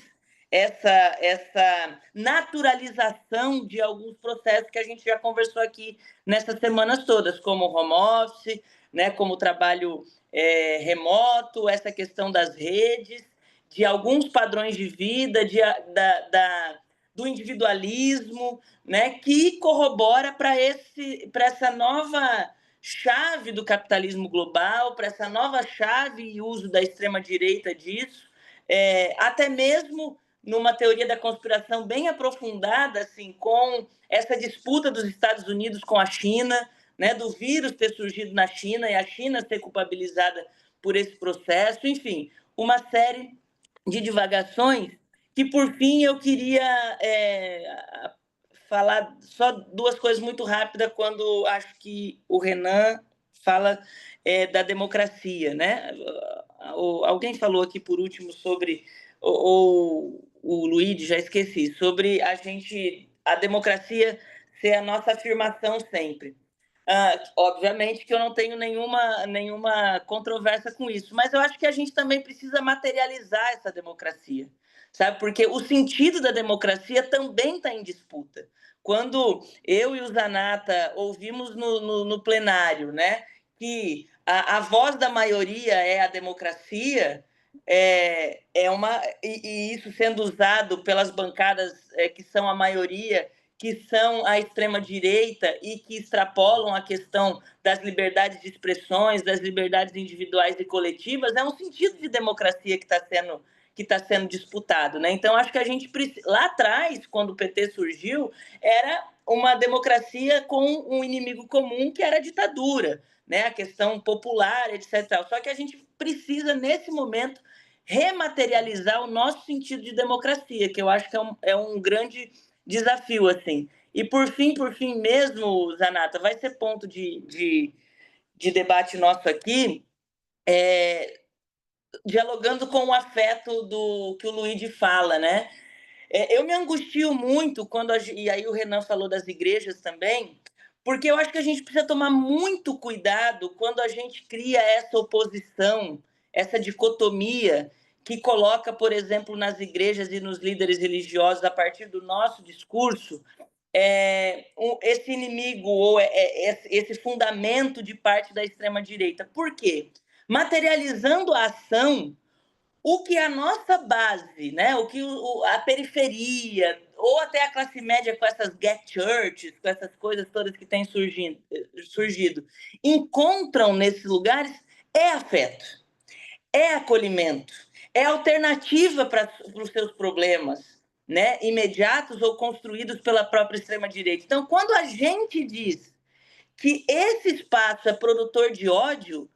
essa naturalização de alguns processos que a gente já conversou aqui nessas semanas todas, como o home office, né, como o trabalho remoto, essa questão das redes, de alguns padrões de vida, do individualismo, né, que corrobora para essa nova chave do capitalismo global, para essa nova chave e uso da extrema-direita disso, até mesmo numa teoria da conspiração bem aprofundada, assim, com essa disputa dos Estados Unidos com a China, né, do vírus ter surgido na China e a China ser culpabilizada por esse processo, enfim, uma série de divagações que, por fim, eu queria falar só duas coisas muito rápidas quando acho que o Renan fala da democracia, né? Alguém falou aqui por último sobre, ou o Luigi, já esqueci, sobre a democracia ser a nossa afirmação sempre. Obviamente que eu não tenho nenhuma controvérsia com isso, mas eu acho que a gente também precisa materializar essa democracia, sabe? Porque o sentido da democracia também está em disputa. Quando eu e o Zanata ouvimos no plenário, né, que a voz da maioria é a democracia, e isso sendo usado pelas bancadas que são a maioria, que são a extrema-direita e que extrapolam a questão das liberdades de expressões, das liberdades individuais e coletivas, é um sentido de democracia que está sendo disputado, né? Então, acho que a gente, lá atrás, quando o PT surgiu, era uma democracia com um inimigo comum, que era a ditadura, né? A questão popular, etc. Só que a gente precisa, nesse momento, rematerializar o nosso sentido de democracia, que eu acho que é um grande desafio, assim. E por fim mesmo, Zanata, vai ser ponto de debate nosso aqui, dialogando com o afeto do que o Luigi fala, né? Eu me angustio muito e aí o Renan falou das igrejas também, porque eu acho que a gente precisa tomar muito cuidado quando a gente cria essa oposição, essa dicotomia que coloca, por exemplo, nas igrejas e nos líderes religiosos, a partir do nosso discurso, esse inimigo ou esse fundamento de parte da extrema-direita. Por quê? Materializando a ação, o que a nossa base, né, o que a periferia, ou até a classe média com essas get churches, com essas coisas todas que têm surgido, encontram nesses lugares afeto, acolhimento, alternativa para os seus problemas, né, imediatos ou construídos pela própria extrema-direita. Então, quando a gente diz que esse espaço é produtor de ódio,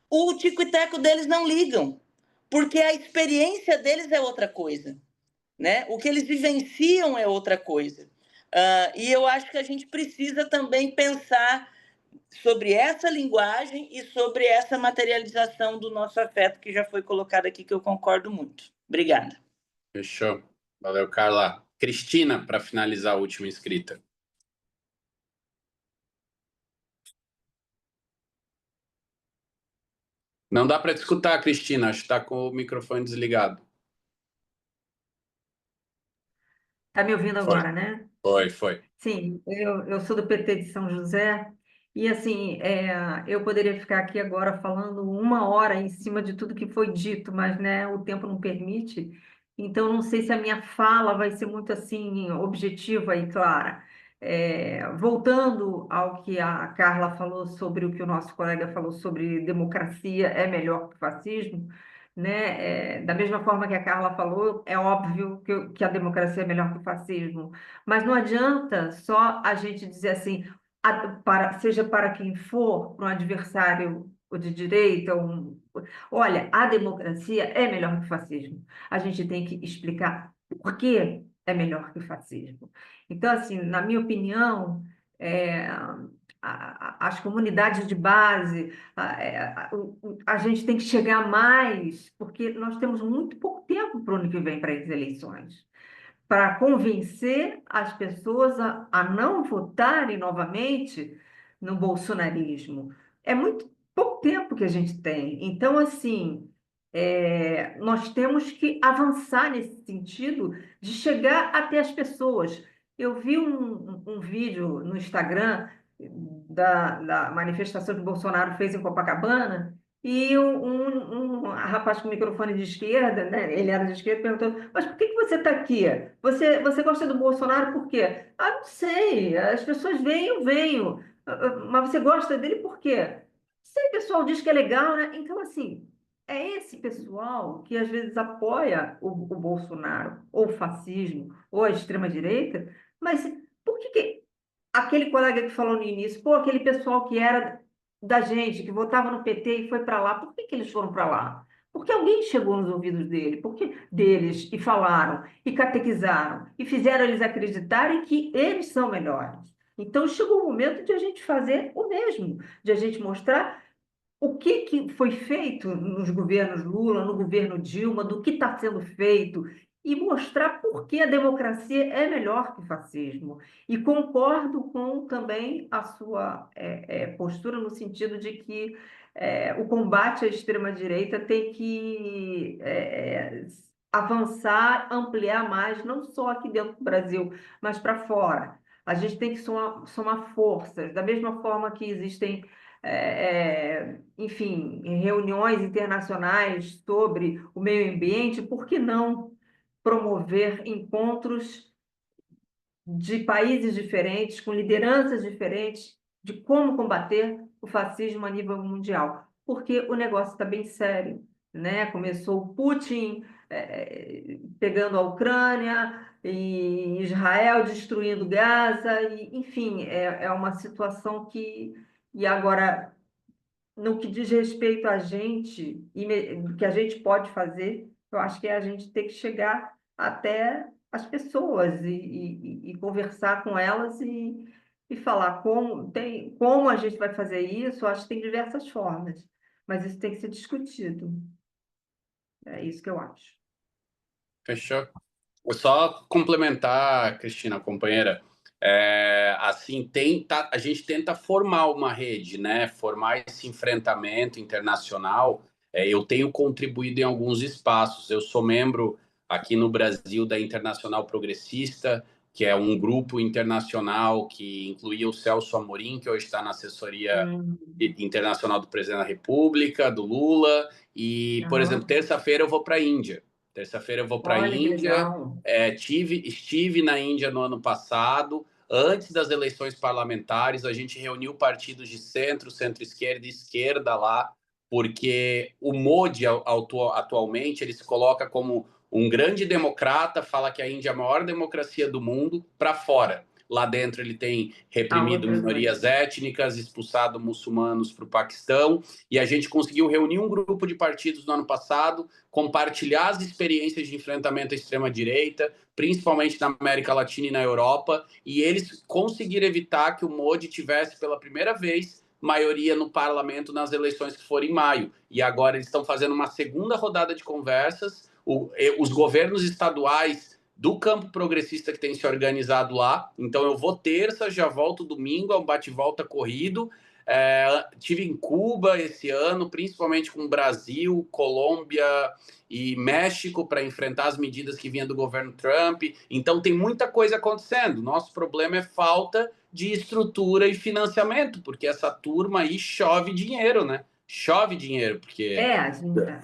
o tico e teco deles não ligam, porque a experiência deles é outra coisa, né? O que eles vivenciam é outra coisa. E eu acho que a gente precisa também pensar sobre essa linguagem e sobre essa materialização do nosso afeto, que já foi colocado aqui, que eu concordo muito. Obrigada. Fechou. Valeu, Carla. Cristina, para finalizar a última inscrita. Não dá para te escutar, Cristina. Acho que está com o microfone desligado. Está me ouvindo agora, né? Foi. Sim, eu sou do PT de São José e, assim, eu poderia ficar aqui agora falando 1 hora em cima de tudo que foi dito, mas, né, o tempo não permite. Então, não sei se a minha fala vai ser muito, assim, objetiva e clara. Voltando ao que a Carla falou sobre o que o nosso colega falou sobre democracia é melhor que fascismo, né? Da mesma forma que a Carla falou, é óbvio que a democracia é melhor que o fascismo. Mas não adianta só a gente dizer assim, seja para quem for, um adversário de direita, olha, a democracia é melhor que o fascismo. A gente tem que explicar por que é melhor que o fascismo. Então, assim, na minha opinião, as comunidades de base, a gente tem que chegar mais, porque nós temos muito pouco tempo para o ano que vem para as eleições, para convencer as pessoas a não votarem novamente no bolsonarismo. É muito pouco tempo que a gente tem. Então, assim, Nós temos que avançar nesse sentido de chegar até as pessoas. Eu vi um vídeo no Instagram da manifestação que o Bolsonaro fez em Copacabana, e um rapaz com microfone de esquerda, né, ele era de esquerda, perguntou: mas por que você está aqui? Você gosta do Bolsonaro por quê? Ah, não sei, as pessoas vêm, eu venho. Mas você gosta dele por quê? Sei, o pessoal diz que é legal, né? Então, assim, é esse pessoal que às vezes apoia o Bolsonaro, ou o fascismo, ou a extrema-direita, mas por que aquele colega que falou no início, pô, aquele pessoal que era da gente, que votava no PT e foi para lá, por que eles foram para lá? Porque alguém chegou nos ouvidos deles e falaram, e catequizaram, e fizeram eles acreditarem que eles são melhores. Então chegou o momento de a gente fazer o mesmo, de a gente mostrar o que foi feito nos governos Lula, no governo Dilma, do que está sendo feito, e mostrar por que a democracia é melhor que o fascismo. E concordo com também a sua postura no sentido de que o combate à extrema-direita tem que avançar, ampliar mais, não só aqui dentro do Brasil, mas para fora. A gente tem que somar forças, da mesma forma que existem enfim, em reuniões internacionais sobre o meio ambiente, por que não promover encontros de países diferentes, com lideranças diferentes, de como combater o fascismo a nível mundial? Porque o negócio está bem sério, né? Começou o Putin pegando a Ucrânia, e Israel destruindo Gaza, e, enfim, é uma situação que... E agora, no que diz respeito a gente, que a gente pode fazer, eu acho que é a gente ter que chegar até as pessoas e conversar com elas e falar como a gente vai fazer isso. Eu acho que tem diversas formas, mas isso tem que ser discutido. É isso que eu acho. Fechou. Vou só complementar, Cristina, companheira. Assim, a gente tenta formar uma rede, né? Formar esse enfrentamento internacional. Eu tenho contribuído em alguns espaços. Eu sou membro aqui no Brasil da Internacional Progressista, que é um grupo internacional que incluía o Celso Amorim, que hoje está na assessoria internacional do presidente da República, do Lula. E, por exemplo, terça-feira eu vou para a Índia. Terça-feira eu vou para a Índia. Estive na Índia no ano passado, antes das eleições parlamentares. A gente reuniu partidos de centro, centro-esquerda e esquerda lá, porque o Modi, atualmente, ele se coloca como um grande democrata, fala que a Índia é a maior democracia do mundo, para fora. Lá dentro ele tem reprimido minorias étnicas, expulsado muçulmanos para o Paquistão, e a gente conseguiu reunir um grupo de partidos no ano passado, compartilhar as experiências de enfrentamento à extrema-direita, principalmente na América Latina e na Europa, e eles conseguiram evitar que o Modi tivesse pela primeira vez maioria no parlamento nas eleições que forem em maio. E agora eles estão fazendo uma segunda rodada de conversas. Os governos estaduais do campo progressista que tem se organizado lá. Então eu vou terça, já volto domingo, é um bate-volta corrido. Tive em Cuba esse ano, principalmente com Brasil, Colômbia e México, para enfrentar as medidas que vinham do governo Trump. Então tem muita coisa acontecendo. Nosso problema é falta de estrutura e financiamento, porque essa turma aí chove dinheiro, né? Chove dinheiro, porque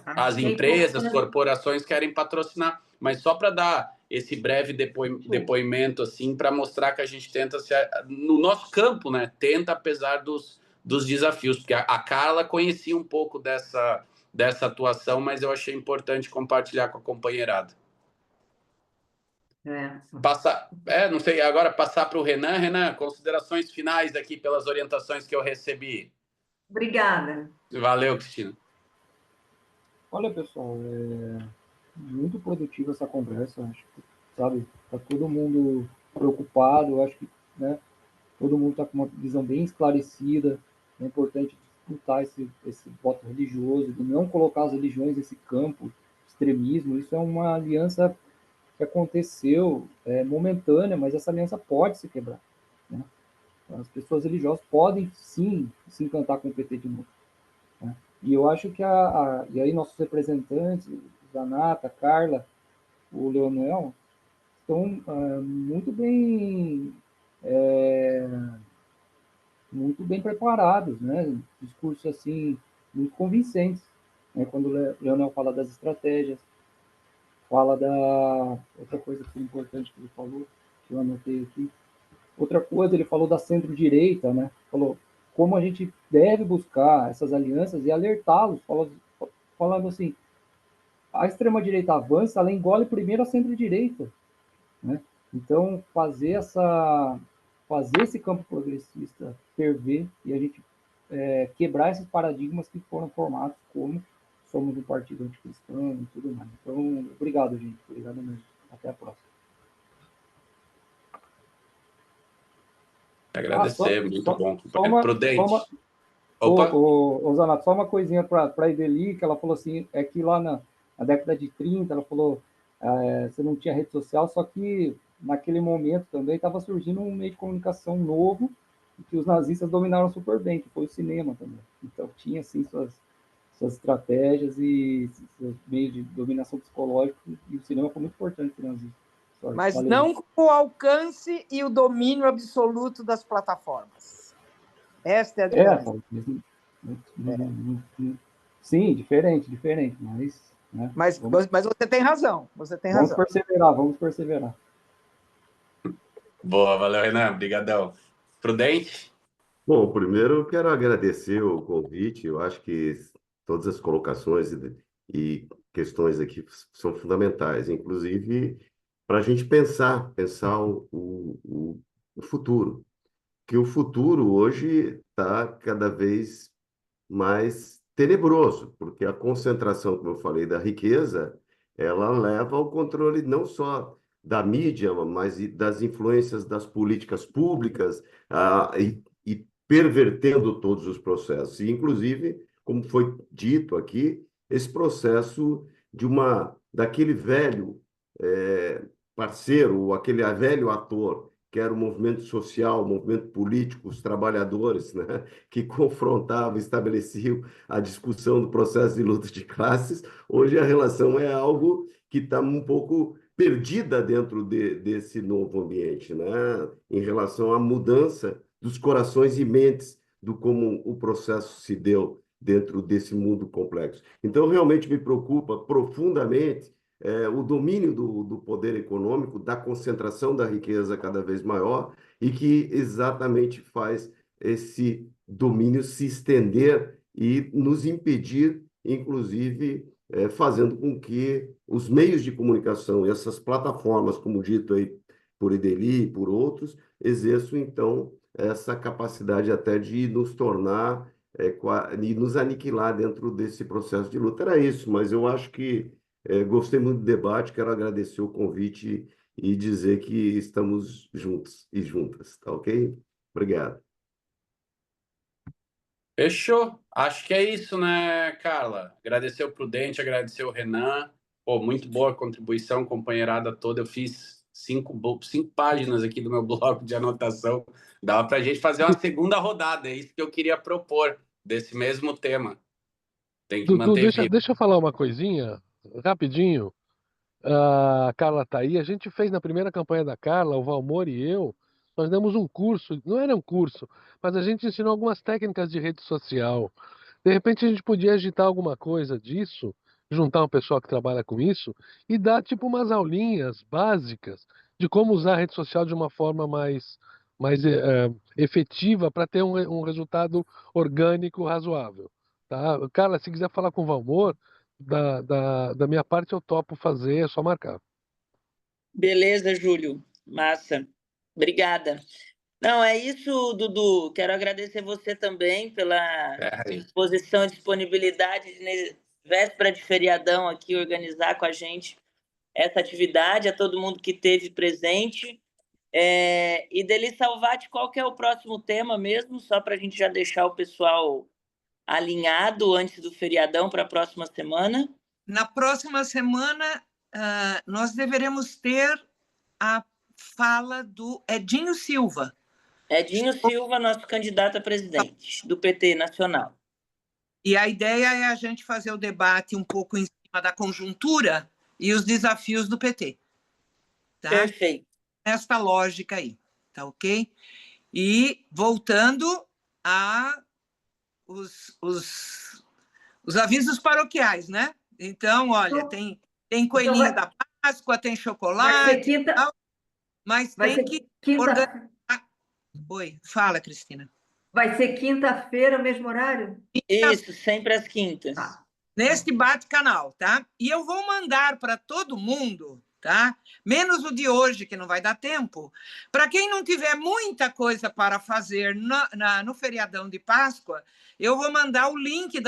as empresas, as corporações querem patrocinar. Mas só para dar esse breve depoimento, assim, para mostrar que a gente tenta, no nosso campo, né? Tenta, apesar dos desafios, porque a Carla conhecia um pouco dessa atuação, mas eu achei importante compartilhar com a companheirada. Não sei, agora passar para o Renan. Renan, considerações finais aqui pelas orientações que eu recebi. Obrigada. Valeu, Cristina. Olha, pessoal, muito produtiva essa conversa, acho que, sabe, tá todo mundo preocupado, eu acho que, né, todo mundo está com uma visão bem esclarecida. É importante disputar esse voto religioso, de não colocar as religiões nesse campo de extremismo. Isso é uma aliança que aconteceu momentânea, mas essa aliança pode se quebrar, as pessoas religiosas podem sim se encantar com o PT de novo, E eu acho que e aí nossos representantes, Zanata, Carla, o Leonel, estão muito bem preparados, né? Discursos assim muito convincentes, né? Quando o Leonel fala das estratégias, fala da outra coisa que é importante que ele falou, que eu anotei aqui. Outra coisa, ele falou da centro-direita, né? Falou como a gente deve buscar essas alianças e alertá-los, falando assim, a extrema-direita avança, ela engole primeiro a centro-direita, né? Então, fazer esse campo progressista ferver e a gente quebrar esses paradigmas que foram formados como somos um partido anticristão e tudo mais. Então, obrigado, gente. Obrigado mesmo. Até a próxima. Agradecer, muito bom. Prudente. Zanato, só uma coisinha para a Ideli, que ela falou assim, é que lá na década de 30, ela falou, você não tinha rede social, só que naquele momento também estava surgindo um meio de comunicação novo, que os nazistas dominaram super bem, que foi o cinema também. Então tinha, assim, suas estratégias e seus meios de dominação psicológica, e o cinema foi muito importante para o nazismo. Mas não com o alcance e o domínio absoluto das plataformas. Esta é a diferença. Sim, diferente, mas... Né, mas você tem razão, vamos perseverar. Boa, valeu, Renan, obrigadão. Prudente? Bom, primeiro eu quero agradecer o convite, eu acho que todas as colocações e questões aqui são fundamentais, inclusive para a gente pensar o futuro, que o futuro hoje está cada vez mais tenebroso, porque a concentração, como eu falei, da riqueza, ela leva ao controle não só da mídia, mas das influências das políticas públicas, e pervertendo todos os processos. E, inclusive, como foi dito aqui, esse processo daquele velho parceiro, ou aquele velho ator, que era o movimento social, o movimento político, os trabalhadores, né, que confrontavam, estabeleciam a discussão do processo de luta de classes. Hoje a relação é algo que está um pouco perdida dentro desse novo ambiente, né, em relação à mudança dos corações e mentes do como o processo se deu dentro desse mundo complexo. Então, realmente me preocupa profundamente o domínio do poder econômico, da concentração da riqueza cada vez maior, e que exatamente faz esse domínio se estender e nos impedir, inclusive, fazendo com que os meios de comunicação e essas plataformas, como dito aí por Ideli e por outros, exerçam, então, essa capacidade até de nos tornar e nos aniquilar dentro desse processo de luta. Era isso, mas eu acho que gostei muito do debate, quero agradecer o convite e dizer que estamos juntos e juntas, tá ok? Obrigado. Fechou. Acho que é isso, né, Carla? Agradecer o Prudente, agradecer o Renan. Pô, muito boa contribuição, companheirada toda. Eu fiz 5 páginas aqui do meu bloco de anotação. Dava para a gente fazer uma segunda rodada, é isso que eu queria propor, desse mesmo tema. Tem que manter vivo. Deixa eu falar uma coisinha, rapidinho. A Carla tá aí. A gente fez na primeira campanha da Carla, o Valmor e eu, nós demos um curso, não era um curso, mas a gente ensinou algumas técnicas de rede social. De repente a gente podia agitar alguma coisa disso, juntar um pessoal que trabalha com isso e dar tipo umas aulinhas básicas de como usar a rede social de uma forma mais efetiva para ter um resultado orgânico razoável. Tá? Carla, se quiser falar com o Valmor, da minha parte eu topo fazer, é só marcar. Beleza, Júlio. Massa. Obrigada. Não, é isso, Dudu. Quero agradecer você também pela disposição e disponibilidade de, véspera de feriadão, aqui organizar com a gente essa atividade, a todo mundo que esteve presente. E Deli Salvati, qual que é o próximo tema mesmo? Só para a gente já deixar o pessoal alinhado antes do feriadão para a próxima semana. Na próxima semana, nós deveremos ter a fala do Edinho Silva. Edinho Silva, nosso candidato a presidente do PT Nacional. E a ideia é a gente fazer o debate um pouco em cima da conjuntura e os desafios do PT. Tá? Perfeito. Nesta lógica aí, tá ok? E voltando a os avisos paroquiais, né? Então, olha, tem coelhinho da Páscoa, tem chocolate, tal, mas tem que organizar. Oi, fala, Cristina. Vai ser quinta-feira, mesmo horário? Isso, sempre às quintas. Neste bate-canal, tá? E eu vou mandar para todo mundo, tá? Menos o de hoje, que não vai dar tempo. Para quem não tiver muita coisa para fazer no feriadão de Páscoa, eu vou mandar o link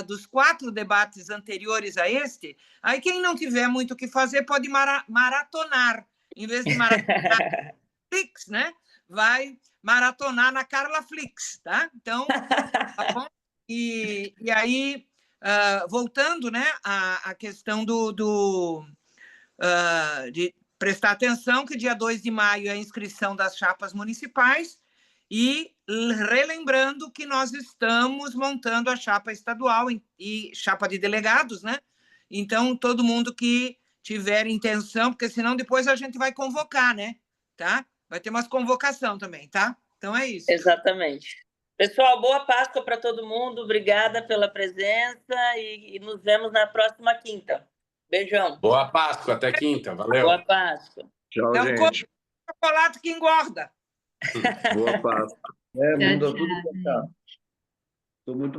dos 4 debates anteriores a este. Aí quem não tiver muito o que fazer pode maratonar. Em vez de maratonar Flix, né? Vai maratonar na Carla Flix, tá? Então, tá bom? E aí, voltando, né, à questão de prestar atenção que dia 2 de maio é a inscrição das chapas municipais e relembrando que nós estamos montando a chapa estadual e chapa de delegados, né? Então, todo mundo que tiver intenção, porque senão depois a gente vai convocar, né? Tá? Vai ter umas convocação também, tá? Então é isso. Exatamente. Pessoal, boa Páscoa para todo mundo. Obrigada pela presença e nos vemos na próxima quinta. Beijão. Boa Páscoa, até quinta. Valeu. Boa Páscoa. Tchau, Não gente. chocolate que engorda. Boa Páscoa. Muda tudo pra cá. Tô muito